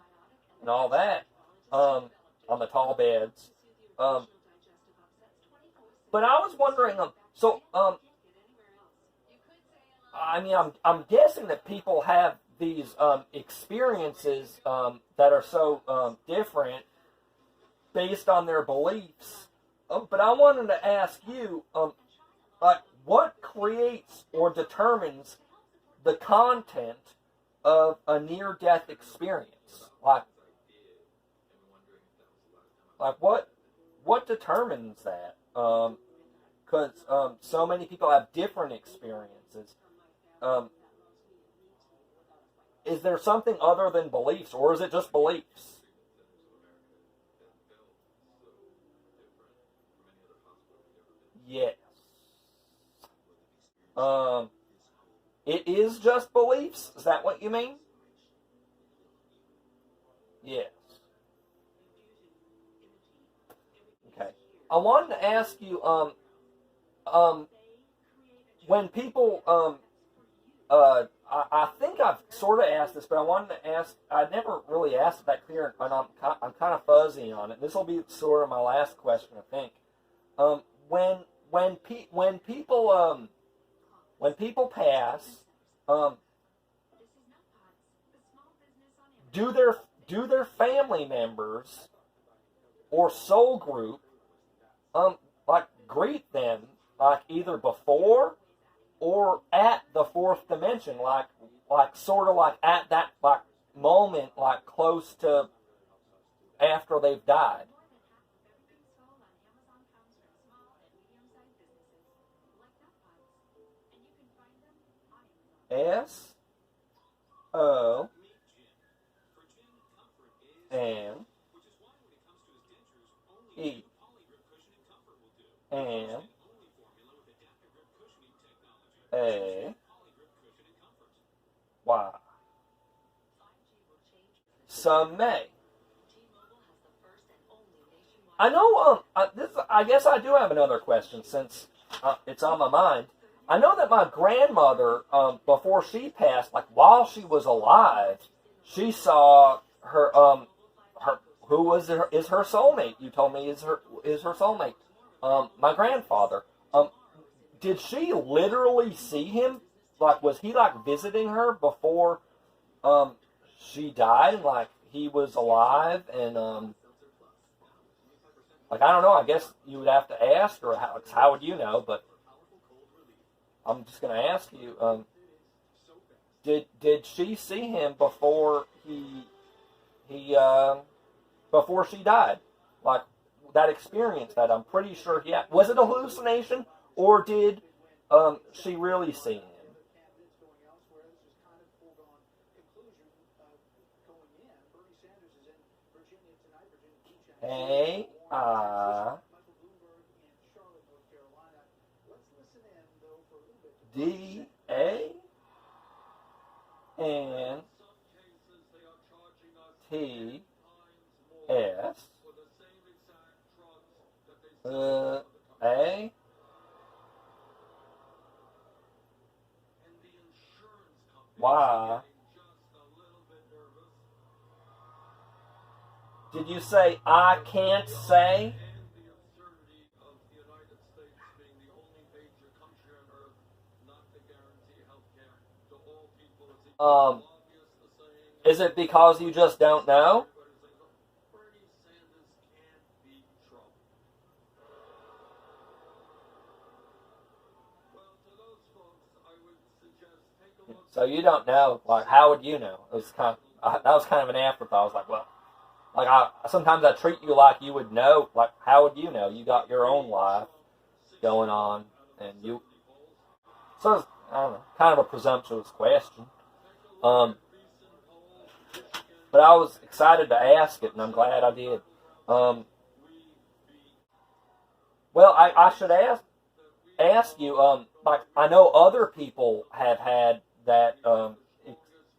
and all that on the tall beds. But I was wondering, I mean, I'm guessing that people have these experiences that are so different based on their beliefs. But I wanted to ask you, like, what creates or determines the content of a near-death experience? Like what determines that? Because so many people have different experiences. is there something other than beliefs, or is it just beliefs? Yes. It is just beliefs? Is that what you mean? Yes. Okay. I wanted to ask you, um, when people, I think I've sort of asked this, but I wanted to ask, I never really asked it that clear, and I'm kind of fuzzy on it. This will be sort of my last question, I think. Um, when, when people pass, um, do their family members or soul group like greet them like either before or at the fourth dimension, like sort of like at that like moment, like close to after they've died? SOMEA. Why? Some may. I know. I guess I do have another question since it's on my mind. I know that my grandmother, before she passed, like while she was alive, she saw her who was her, is her soulmate. You told me is her soulmate. My grandfather. Did she literally see him? Like, was he like visiting her before um she died? Like he was alive and like I don't know. I guess you would have to ask, or how would you know? But I'm just gonna ask you. Did she see him before he before she died? Like that experience that I'm pretty sure he had. Was it a hallucination, or did she really see him? A D A N T S A. Why did you say I can't say? Um, is it because you just don't know? So you don't know. Like, how would you know? It was kind of, that was kind of an afterthought. I was like, well, like I sometimes I treat you like you would know. Like, how would you know? You got your own life going on, and you. So it's, I don't know, kind of a presumptuous question. Um, but I was excited to ask it, and I'm glad I did. Um, well, I should ask you. Like I know other people have had that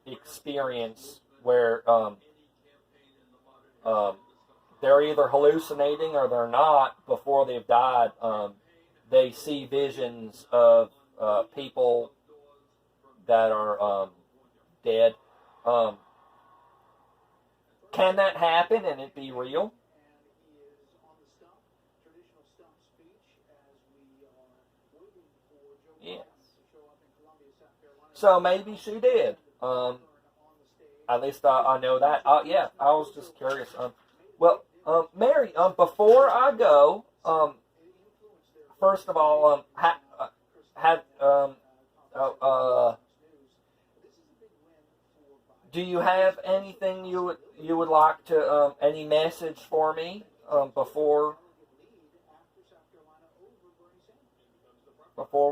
experience where um, they're either hallucinating or they're not before they've died. They see visions of people that are dead. Um, can that happen and it be real? Yes. So maybe she did. At least I know that. Yeah, I was just curious. Well, Mary, before I go, first of all, had do you have anything you would like to any message for me before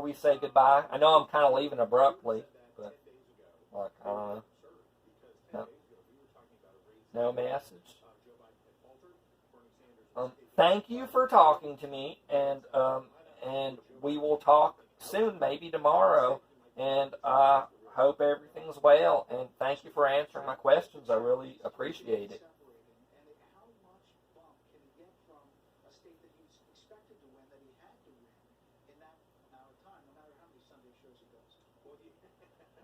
we say goodbye? I know I'm kind of leaving abruptly, but like I don't know. No message. Thank you for talking to me, and we will talk soon, maybe tomorrow. And I hope everything's well. And thank you for answering my questions. I really appreciate it.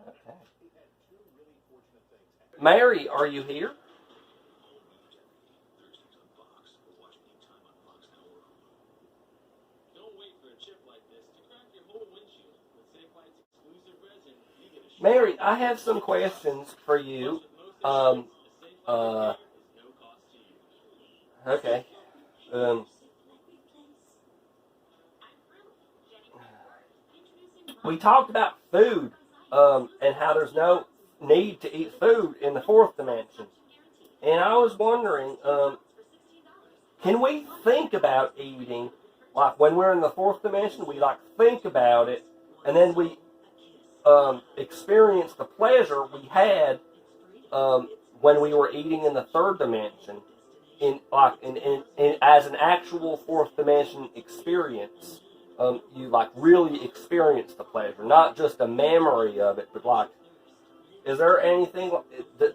Okay. Mary, are you here? Mary, I have some questions for you. Okay. We talked about food, and how there's no need to eat food in the fourth dimension. And I was wondering, can we think about eating, like when we're in the fourth dimension, we like think about it, and then we experience the pleasure we had when we were eating in the third dimension, as an actual fourth dimension experience. You like really experience the pleasure, not just a memory of it, but like, is there anything?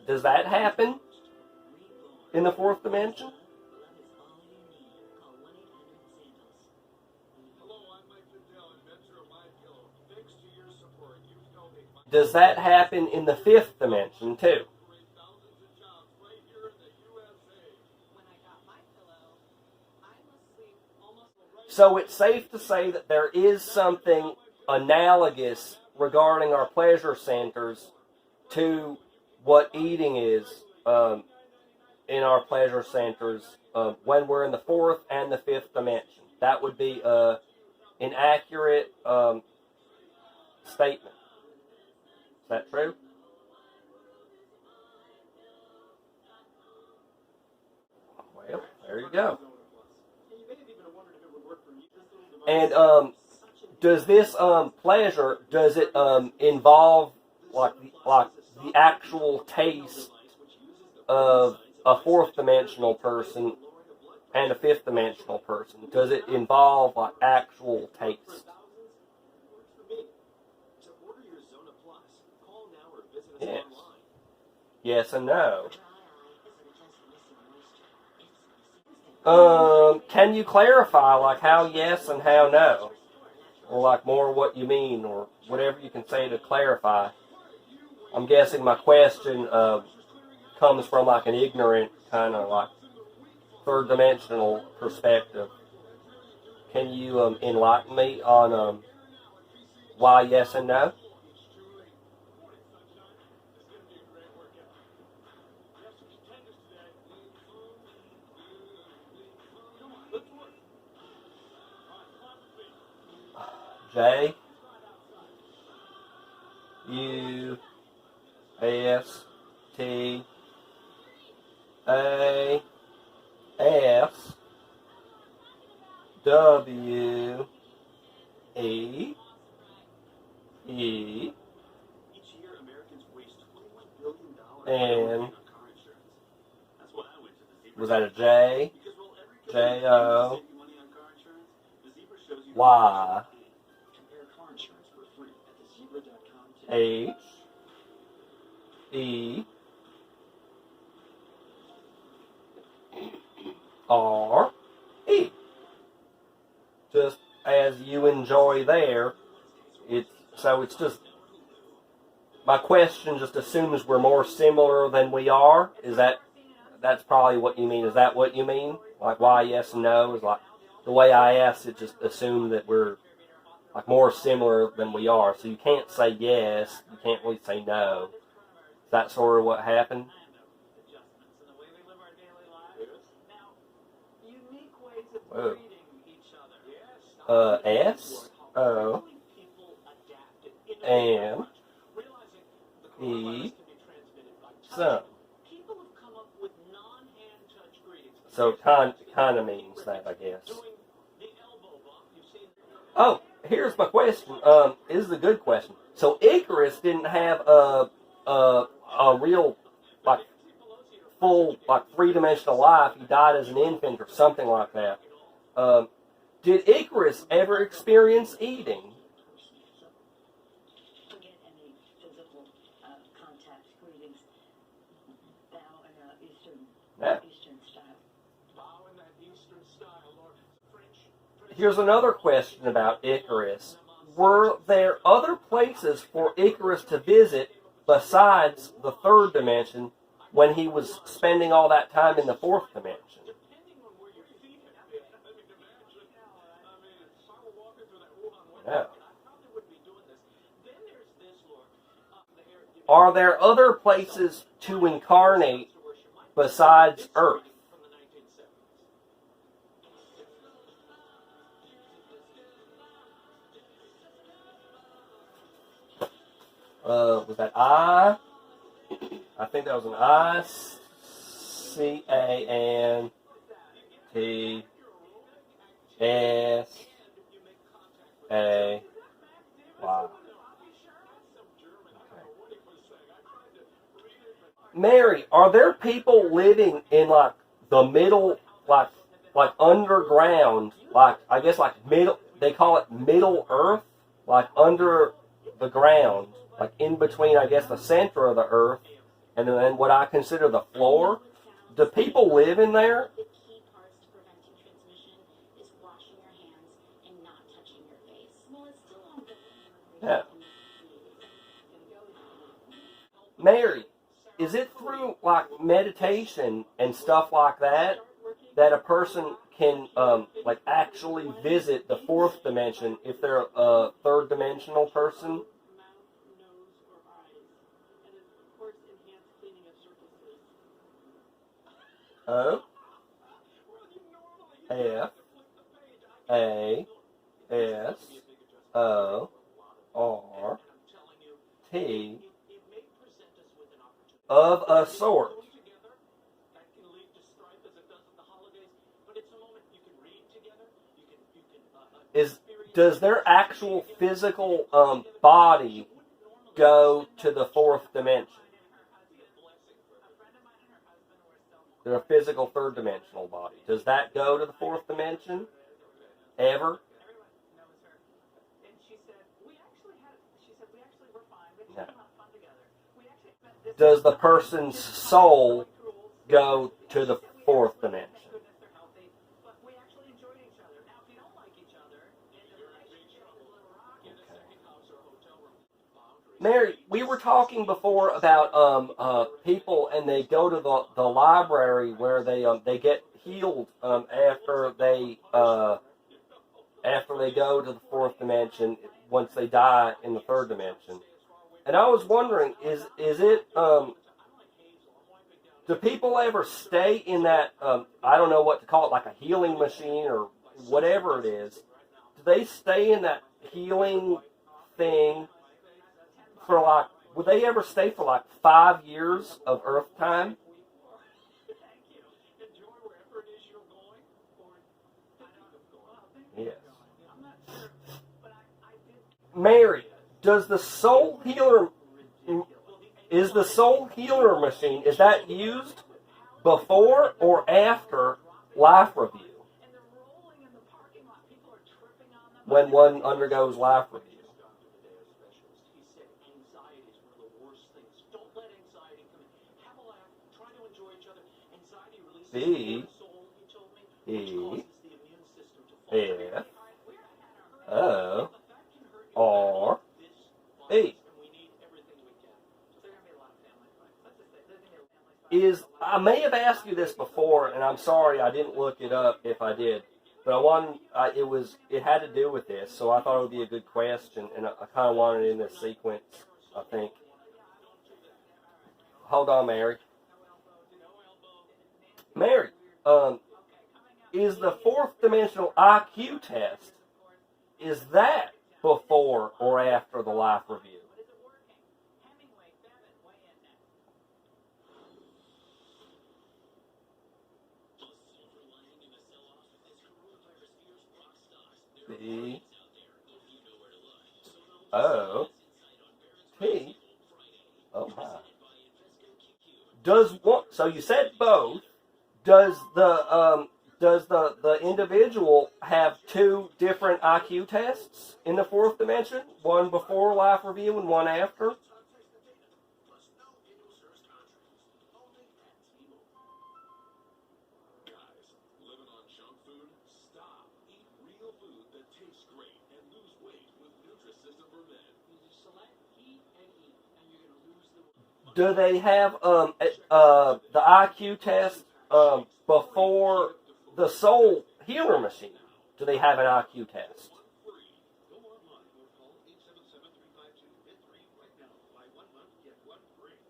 Does that happen in the fourth dimension? Does that happen in the fifth dimension too? So it's safe to say that there is something analogous regarding our pleasure centers to what eating is in our pleasure centers when we're in the fourth and the fifth dimension. That would be an accurate statement. Is that true? Well, there you go. And does this pleasure, does it involve like the actual taste of a fourth dimensional person and a fifth dimensional person? Does it involve like actual taste? Yes. Yes and no. Can you clarify like how yes and how no? Or like more what you mean, or whatever you can say to clarify. I'm guessing my question comes from like an ignorant kind of like third dimensional perspective. Can you enlighten me on why yes and no? J U S T A S W E E N. Was that a J? J O Y H E R E. Just as you enjoy there, it's just my question just assumes we're more similar than we are. That's probably what you mean? Is that what you mean? Like why yes and no is like the way I asked it just assumed that we're like more similar than we are. So you can't say yes, you can't really say no. Is that sort of what happened? Whoa. S O M E some. So kind of means that, I guess. Oh, here's my question. This is a good question. So Icarus didn't have a real like full, like, three-dimensional life. He died as an infant or something like that. Did Icarus ever experience eating? Yeah. Here's another question about Icarus. Were there other places for Icarus to visit besides the third dimension when he was spending all that time in the fourth dimension? No. Are there other places to incarnate besides Earth? Was that I? I think that was an ICANTSA. Wow. Okay. Mary, are there people living in like the middle, like underground, like I guess like middle? They call it Middle Earth, like under the ground, like in between, I guess, the center of the Earth and then what I consider the floor. Do people live in there? Yeah. Mary, is it through like meditation and stuff like that that a person can like actually visit the fourth dimension if they're a third dimensional person? O F A S O R T of a sort. Does their actual physical body go to the fourth dimension? Their physical third dimensional body. Does that go to the fourth dimension? Ever? No. Does the person's soul go to the fourth dimension? Mary, we were talking before about people, and they go to the library where they get healed after they go to the fourth dimension once they die in the third dimension. And I was wondering, is it do people ever stay in that I don't know what to call it, like a healing machine or whatever it is? Do they stay in that healing thing for like, would they ever stay for like 5 years of Earth time? Yes. Mary, is the soul healer machine, is that used before or after life review? When one undergoes life review? B E F O R E. I may have asked you this before, and I'm sorry I didn't look it up if I did, but it had to do with this, so I thought it would be a good question, and I kind of wanted it in this sequence, I think. Hold on, Mary. Mary, is the fourth dimensional IQ test, is that before or after the life review? B O T. Oh my. So you said both. Does the individual have two different IQ tests in the fourth dimension? One before life review and one after? Do they have the IQ test before the soul healer machine? Do they have an IQ test?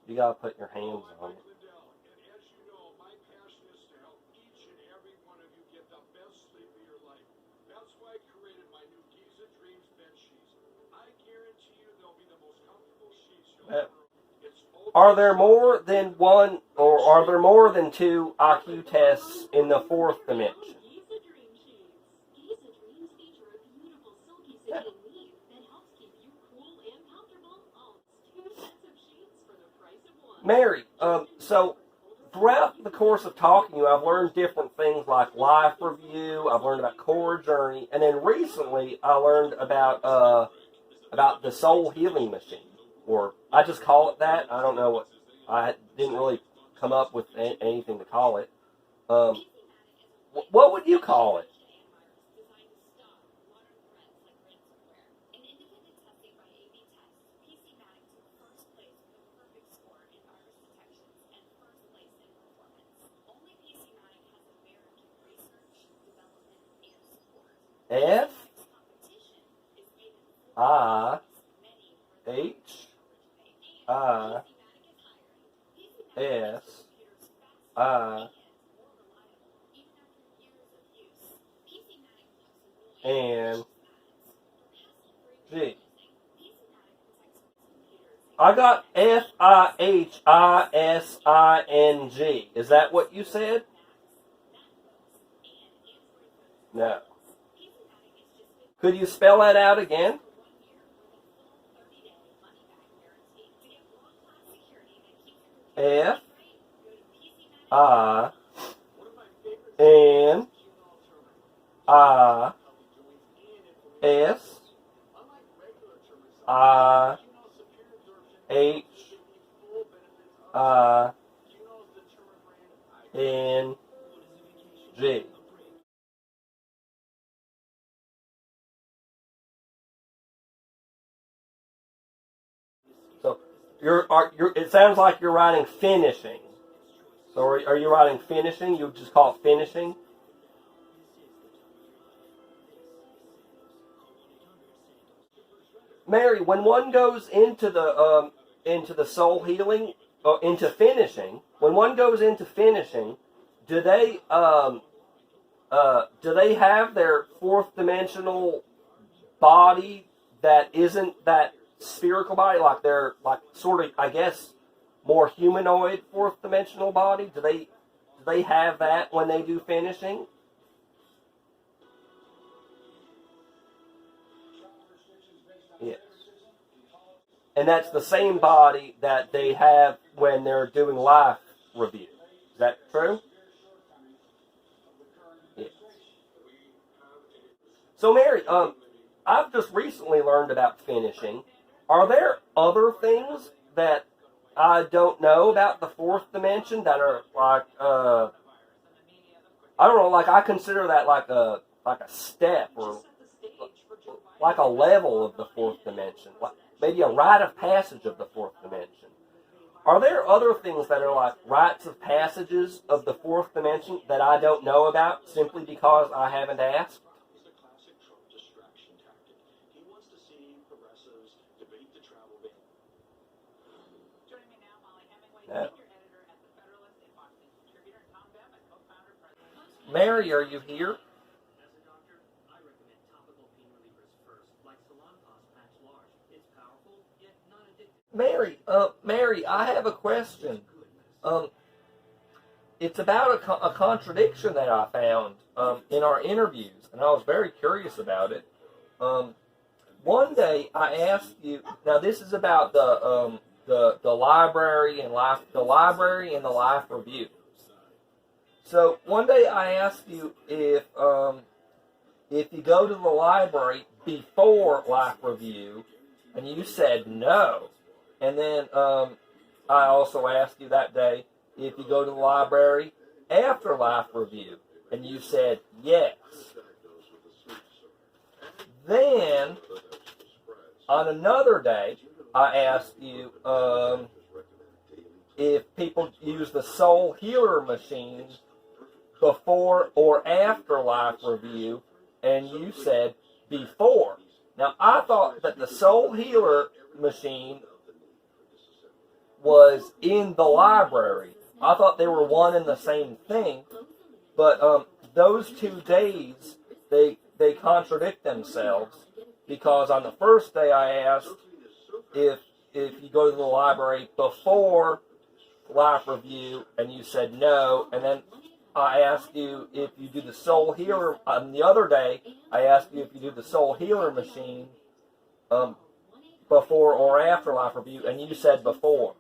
You gotta put your hands on it. Are there more than one, or are there more than two IQ tests in the fourth dimension? Mary, so throughout the course of talking to you, I've learned different things like life review. I've learned about core journey, and then recently I learned about the soul healing machine, or I just call it that. I don't know what. I didn't really come up with anything to call it. What would you call it? F I H I S I N G. I got FIHISING. Is that what you said? No. Could you spell that out again? F I N I S I H I N G. So it sounds like you're writing finishing. So are you writing finishing? You just call it finishing? Mary, when one goes into the soul healing, into finishing, when one goes into finishing, do they have their fourth dimensional body that isn't that spherical body, like they're like sort of, I guess, more humanoid fourth dimensional body? Do they have that when they do finishing? Yes. And that's the same body that they have when they're doing life review. Is that true? Yes. So Mary, I've just recently learned about finishing. Are there other things that I don't know about the fourth dimension that are like I don't know, like I consider that like a step or like a level of the fourth dimension, like maybe a rite of passage of the fourth dimension. Are there other things that are like rites of passages of the fourth dimension that I don't know about simply because I haven't asked? No. Mary, are you here? Mary, I have a question. It's about a contradiction that I found in our interviews, and I was very curious about it. One day I asked you. Now this is about the the library and the life review. So one day I asked you if you go to the library before life review, and you said no. And then I also asked you that day if you go to the library after life review, and you said yes. Then on another day, I asked you if people use the soul healer machine before or after life review, and you said before. Now, I thought that the soul healer machine was in the library. I thought they were one and the same thing, but those 2 days, they contradict themselves, because on the first day I asked if you go to the library before life review, and you said no, and then I asked you if you do the soul healer. On the other day, I asked you if you do the soul healer machine before or after life review, and you said before.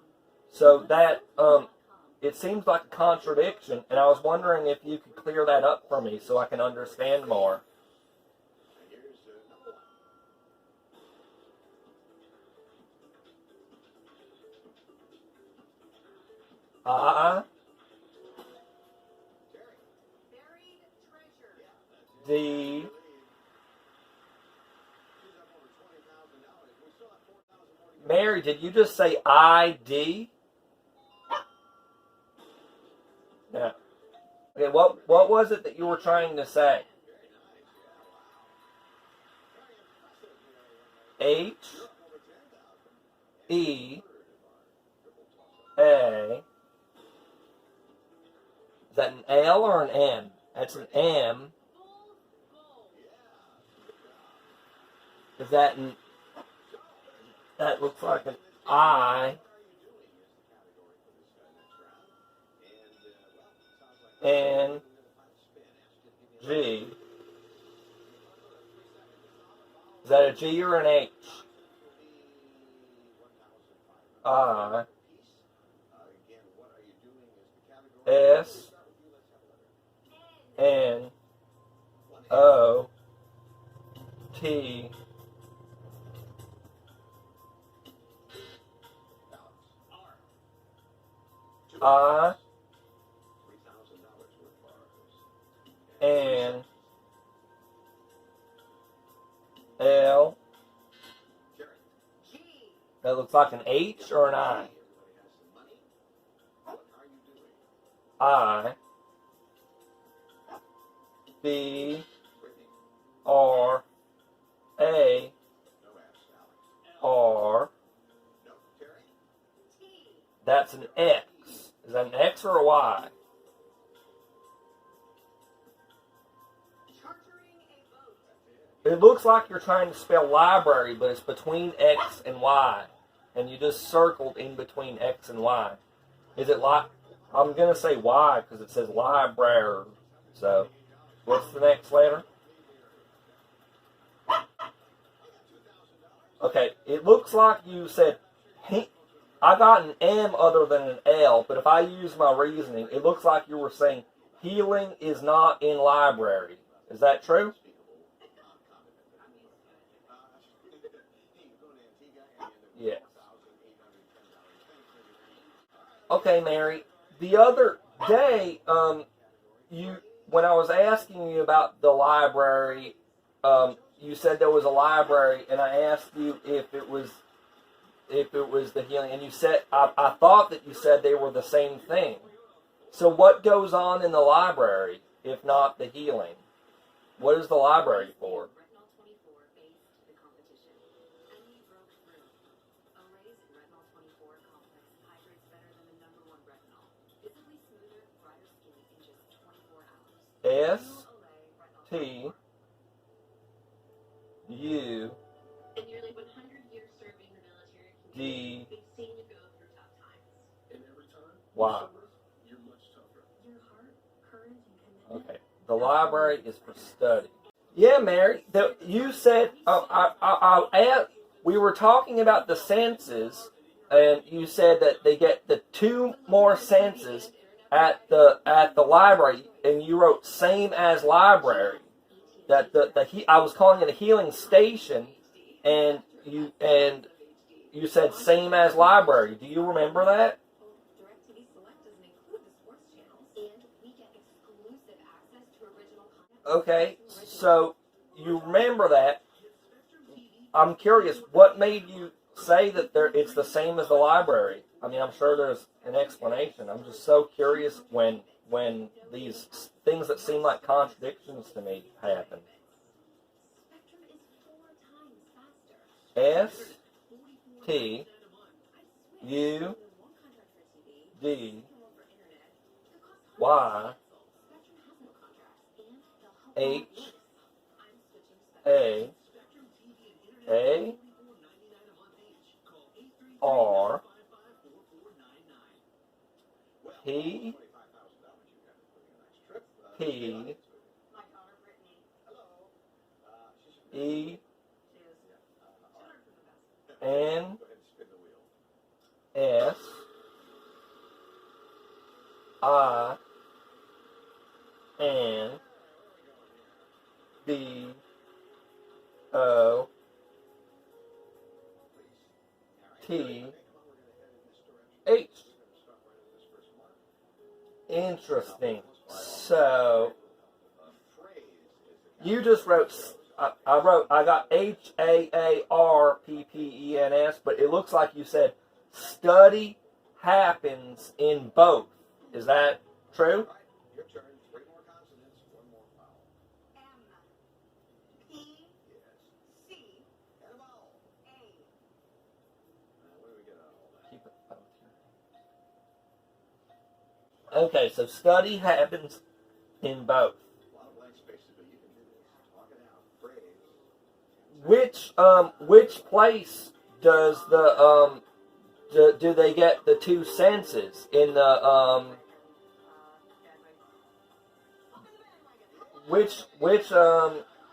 So that it seems like a contradiction, and I was wondering if you could clear that up for me so I can understand more. The Mary, did you just say ID? Yeah. Okay, what was it that you were trying to say? H E A. Is that an L or an M? That's an M. Is that an... That looks like an I. N. G. Is that a G or an H? I. S. N. O. T. I. N. L. That looks like an H or an I. I. B. R. A. R. That's an X. Is that an X or a Y? It looks like you're trying to spell library, but it's between X and Y. And you just circled in between X and Y. Is it like... I'm going to say Y because it says library. So, what's the next letter? Okay, it looks like you said... I got an M other than an L, but if I use my reasoning, it looks like you were saying healing is not in library. Is that true? Yes. Okay, Mary. The other day, when I was asking you about the library, you said there was a library, and I asked you if it was the healing, and you said I thought that you said they were the same thing. So what goes on in the library if not the healing? What is the library for? S T U D Y. Okay. The library is for study. Yeah, Mary. You said we were talking about the senses, and you said that they get the 2 more senses at the library, and you wrote same as library. That I was calling it a healing station, and you said same as library. Do you remember that? Okay, so you remember that. I'm curious, what made you say that it's the same as the library? I mean, I'm sure there's an explanation. I'm just so curious when these things that seem like contradictions to me happen. S T U D Y H A R P P E N S I N D O T H. Interesting. So you just wrote. I got HAARPPENS, but it looks like you said study happens in both. Is that true? Your turn. 3 more consonants, 1 more vowel. M, P, C, And a vowel. A. Where do we get out of all that? Keep it both here. Okay, so study happens in both. A lot of blank spaces, but you can do this. Talk it out. Phrase. Which place does the do they get the 2 senses in the which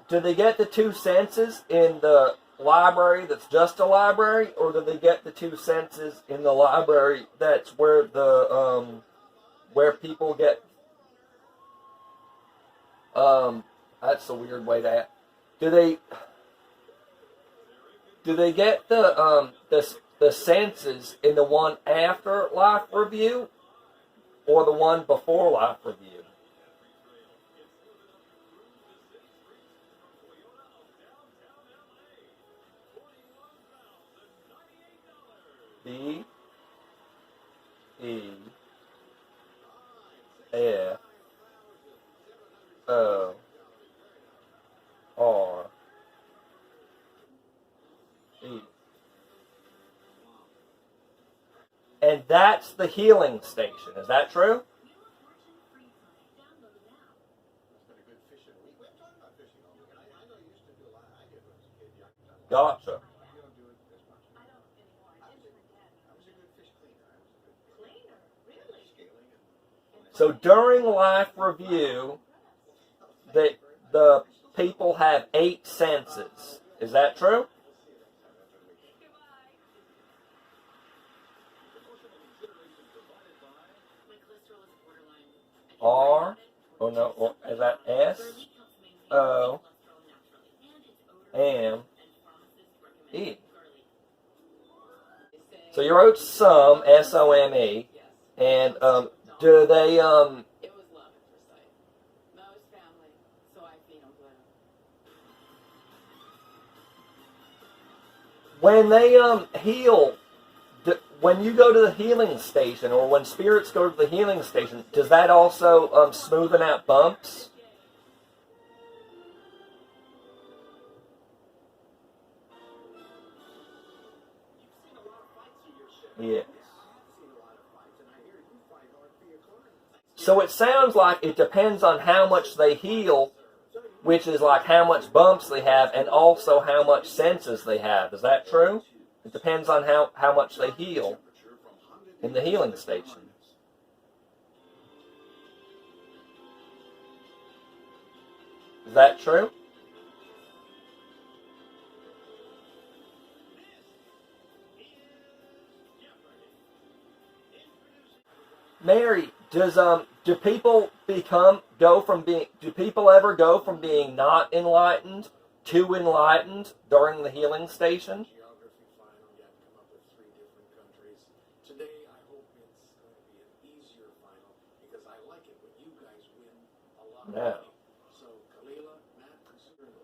do they get the 2 senses in the library that's just a library, or do they get the 2 senses in the library that's where the where people get that's a weird way to ask. Do they get the senses in the one after life review or the one before life review? B E F O R E. And that's the healing station. Is that true? That's been a good fishing week. We haven't talked about fishing all week. I know you used to do a lot. I did when I was a kid. You Gotcha. don't do it as much. I was a good fish cleaner. I was a good Cleaner, really? scaling and So during life review, the people have 8 senses. Is that true? R, oh no, or is that S, O, M, E. So you wrote some, S-O-M-E, and do they It was love at first sight. Mo's family, so I feed them blue. when they heal, when you go to the healing station, or when spirits go to the healing station, does that also smoothen out bumps? Yes. So it sounds like it depends on how much they heal, which is like how much bumps they have, and also how much senses they have. Is that true? It depends on how much they heal in the healing station. Is that true? Mary, do people ever go from being not enlightened to enlightened during the healing station? Geography final, you had to come up with 3 different countries. Today, I hope it's going to be an easier final because I like it when you guys win a lot of Yeah. money. So, Kalila, Matt, and Cyril.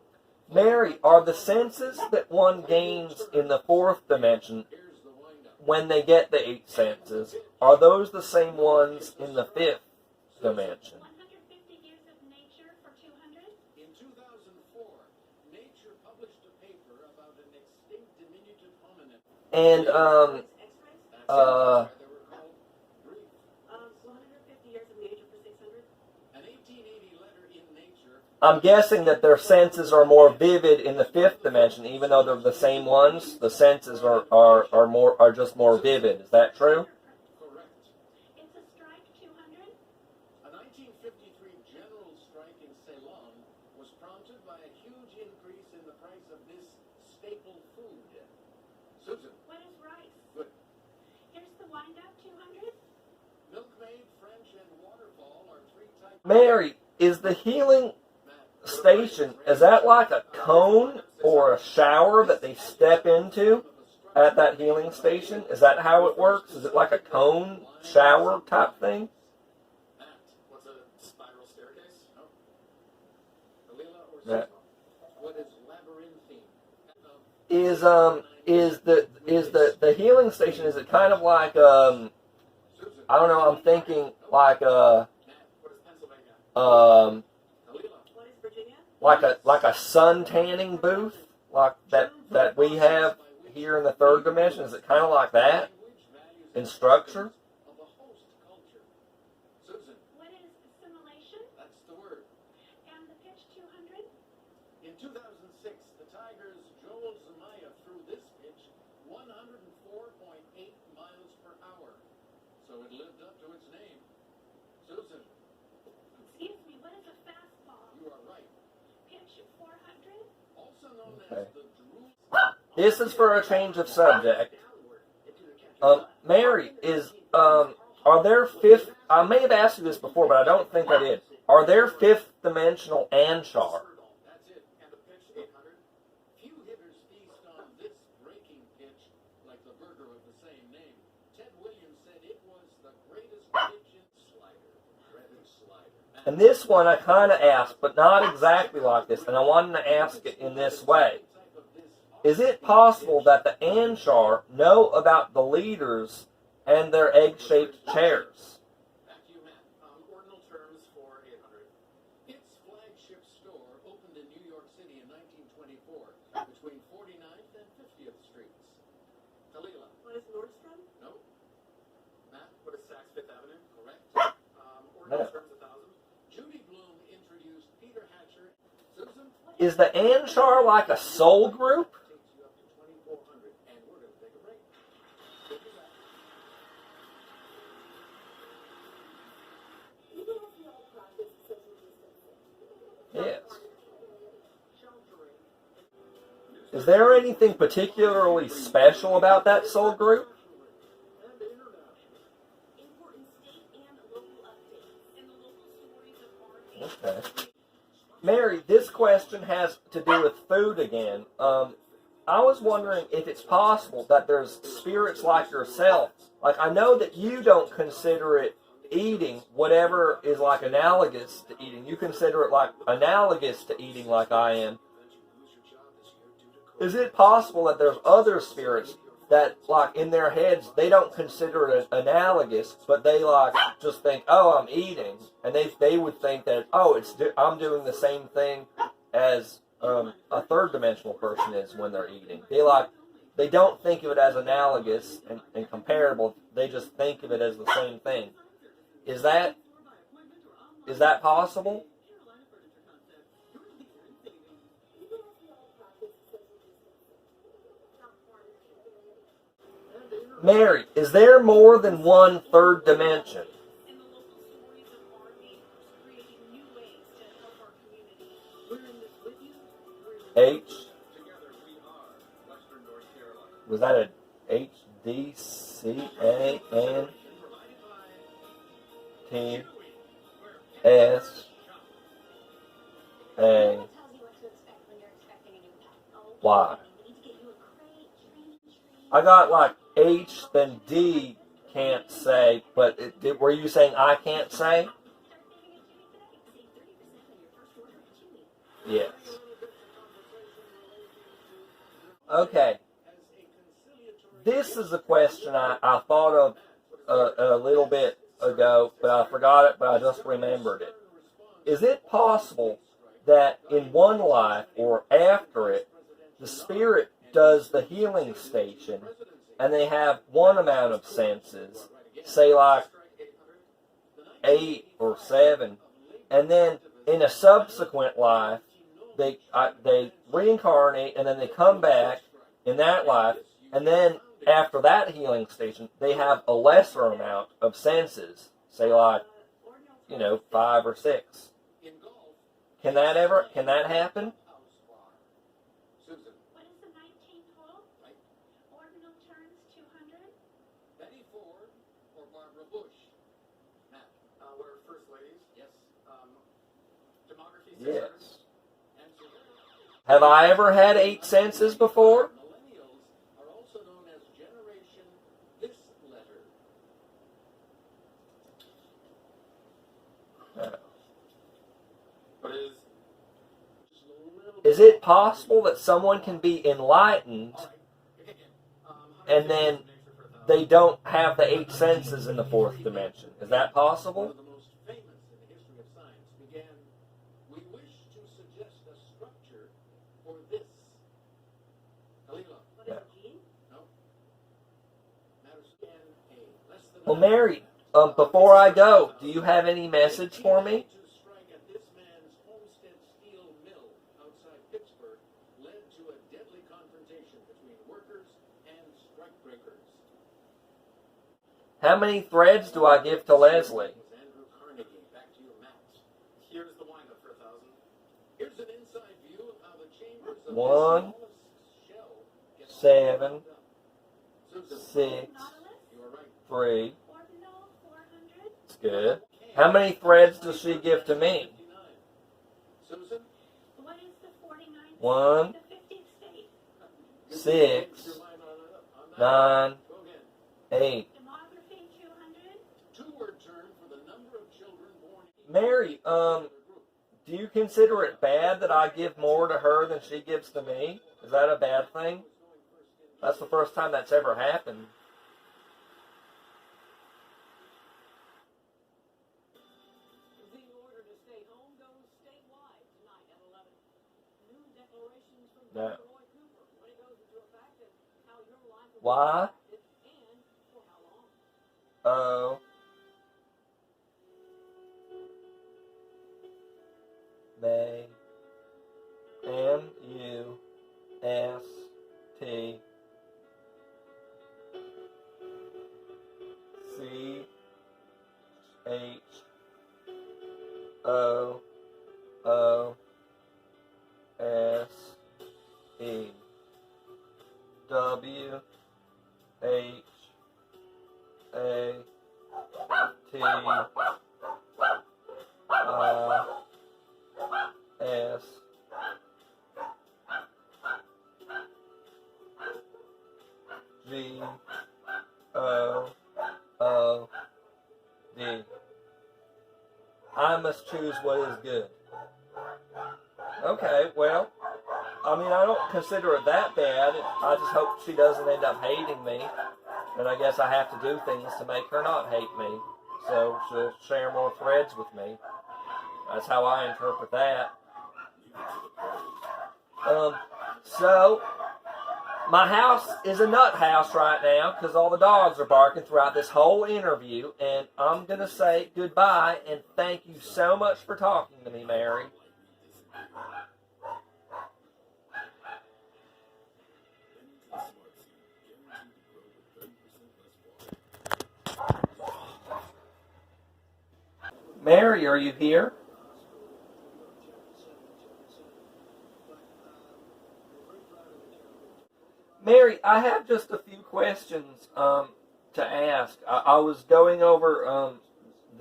Mary, are the senses that one gains in the 4th dimension Here's the wind-up. when they get the 8 senses, are those the same ones in the 5th dimension? 150 years of nature for 200? In 2004, Nature published a paper about an extinct diminutive hominin. And, X-rays? That's why they were called brief. 150 years of nature for 600? An 1880 letter in Nature. I'm guessing that their senses are more vivid in the 5th dimension, even though they're the same ones. The senses are just more vivid. Is that true? Correct. It's a strike 200? A 1953 general strike in Ceylon was prompted by a huge increase in the price of this staple food. Susan, What is rice? good. Here's the wind-up 200? Milkmaid, French, and waterfall are 3 types. Mary, is the healing station, is that like a cone or a shower that they step into at that healing station? Is that how it works? Is it like a cone shower type thing? Matt, what's a spiral staircase? No. Kalila or Yeah. Susan? What is labyrinthine? Is the healing station, is it kind of like Susan. I don't know, I'm thinking like Matt, what is Pennsylvania? um Kalila. What is Virginia? like a sun tanning booth like that we have here in the 3rd dimension? Is it kind of like that Language, values, in and structure? of a host culture. Susan, What is assimilation? that's the word. And the pitch 200? In 2006, the Tigers' Joel Zamaya threw this pitch 104.8 miles per hour. So it lived up to its name. Susan, Excuse me, what is a fastball? you are right. Pitch 400? Also known Okay. as the drool. This is for a change of subject. Mary, are there 5th, I may have asked you this before, but I don't think I did. Are there 5th dimensional Anshar? That's it. And the pitch 800. Few hitters feast on this breaking pitch like the burger of the same name. Ted Williams said it was the greatest pitch in slider. Dreaded slider. And this one I kind of asked, but not exactly like this, and I wanted to ask it in this way. Is it possible that the Anshar know about the leaders and their egg-shaped chairs? Back to you, Matt. Ordinal terms for 800. Its flagship store opened in New York City in 1924 between 49th and 50th Streets. Kalila. What is Nordstrom? No. Matt, what is Saks Fifth Avenue? Correct. Yeah. Ordinal terms 1,000. Judy Bloom introduced Peter Hatcher. Susan? Is the Anshar like a soul group? Takes you up to 2,400. And we're going to take a break. We'll be back. Yes. Is there anything particularly special about that soul group? Important state and local updates. And the local stories of our Okay. Mary, this question has to do with food again. I was wondering if it's possible that there's spirits like yourself. Like, I know that you don't consider it eating whatever is like analogous to eating. You consider it like analogous to eating like I am. Is it possible that there's other spirits that, like, in their heads, they don't consider it analogous, but they, like, just think, oh, I'm eating. And they would think that, oh, I'm doing the same thing as a third-dimensional person is when they're eating. They don't think of it as analogous and comparable. They just think of it as the same thing. Is that possible? Mary, is there more than one third dimension? and the local stories of our neighbors, creating new ways to help our community. We're in this with you. H? Together we are Western North Carolina. Was that a HDCAN? Provided by T S A Y. I got like H, then D can't say, but were you saying I can't say? Yes. Okay. This is a question I thought of a little bit ago, but I forgot it, but I just remembered it. Is it possible that in one life or after it, the spirit does the healing station and they have one amount of senses, say like 8 or 7, and then in a subsequent life, they reincarnate and then they come back in that life, and then after that healing station, they have a lesser amount of senses, say like, 5 or 6. Can that happen? What is the 19th hole? Ordinal turns 200. Betty Ford or Barbara Bush? Matt. What are first ladies? Yes. Demography. Yes. Answer. Have I ever had 8 senses before? Millennials are also known as Generation This Letter. What is? Is it possible that someone can be enlightened and then they don't have the 8 senses in the 4th dimension? Is that One possible? of the most famous in the history of science began, "We wish to suggest a structure for this." Kalila. What is a gene? No. Matters DNA. Less than Well, Mary, before I go, do you have any message for me? To strike at this man's Homestead Steel Mill outside Pittsburgh led to a deadly confrontation between workers and strikebreakers. How many threads do I give to Leslie? It was Andrew Carnegie. Back to you, Matt. Here's the windup for 1,000. Here's an inside view of how the chambers of One, this smallest shell get 7, wound up. Susan, 6, Nautilus? you are right. 3. Ordinal 400. It's good. How many threads does she give to me? 59. Susan, What is the 49th? 1, The 50th state. 6, your mind on that. 9, Go again. 8. Demography 200. Two-word term for the number of children born in Mary, group. do you consider it bad that I give more to her than she gives to me? Is that a bad thing? That's the first time that's ever happened. The order to stay home goes statewide tonight at 11. New declarations from No. Dr. Roy Cooper when it goes into effect and how your life will Why? be impacted and for how long. O May MUST CHOOSE WHATGOOD. I must choose what is good. Okay, well, I mean, I don't consider it that bad. I just hope she doesn't end up hating me. And I guess I have to do things to make her not hate me. So she'll share more threads with me. That's how I interpret that. So, my house is a nut house right now because all the dogs are barking throughout this whole interview. And I'm going to say goodbye and thank you so much for talking to me, Mary. Mary, are you here? Mary, I have just a few questions to ask. I was going over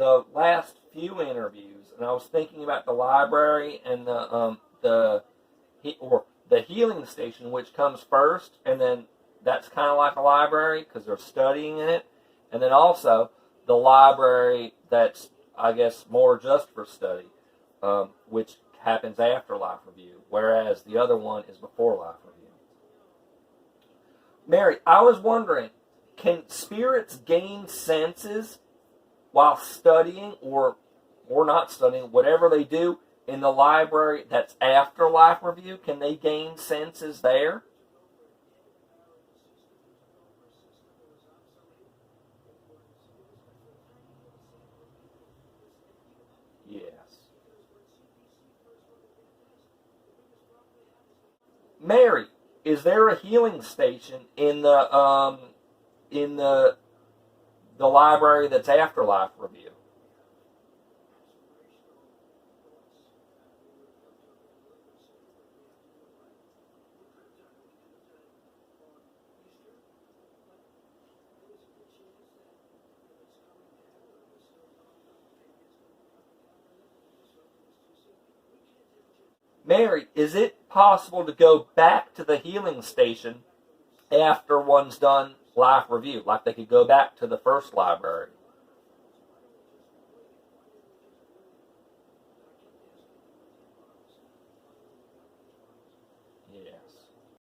the last few interviews, and I was thinking about the library and the healing station, which comes first, and then that's kind of like a library because they're studying in it, and then also the library that's, I guess, more just for study, which happens after life review, whereas the other one is before life review. Mary, I was wondering, can spirits gain senses while studying or not studying, whatever they do in the library that's after life review? Can they gain senses there? Yes. Mary, is there a healing station in the library that's after life review? Mary, is it possible to go back to the healing station after one's done life review? Like they could go back to the first library?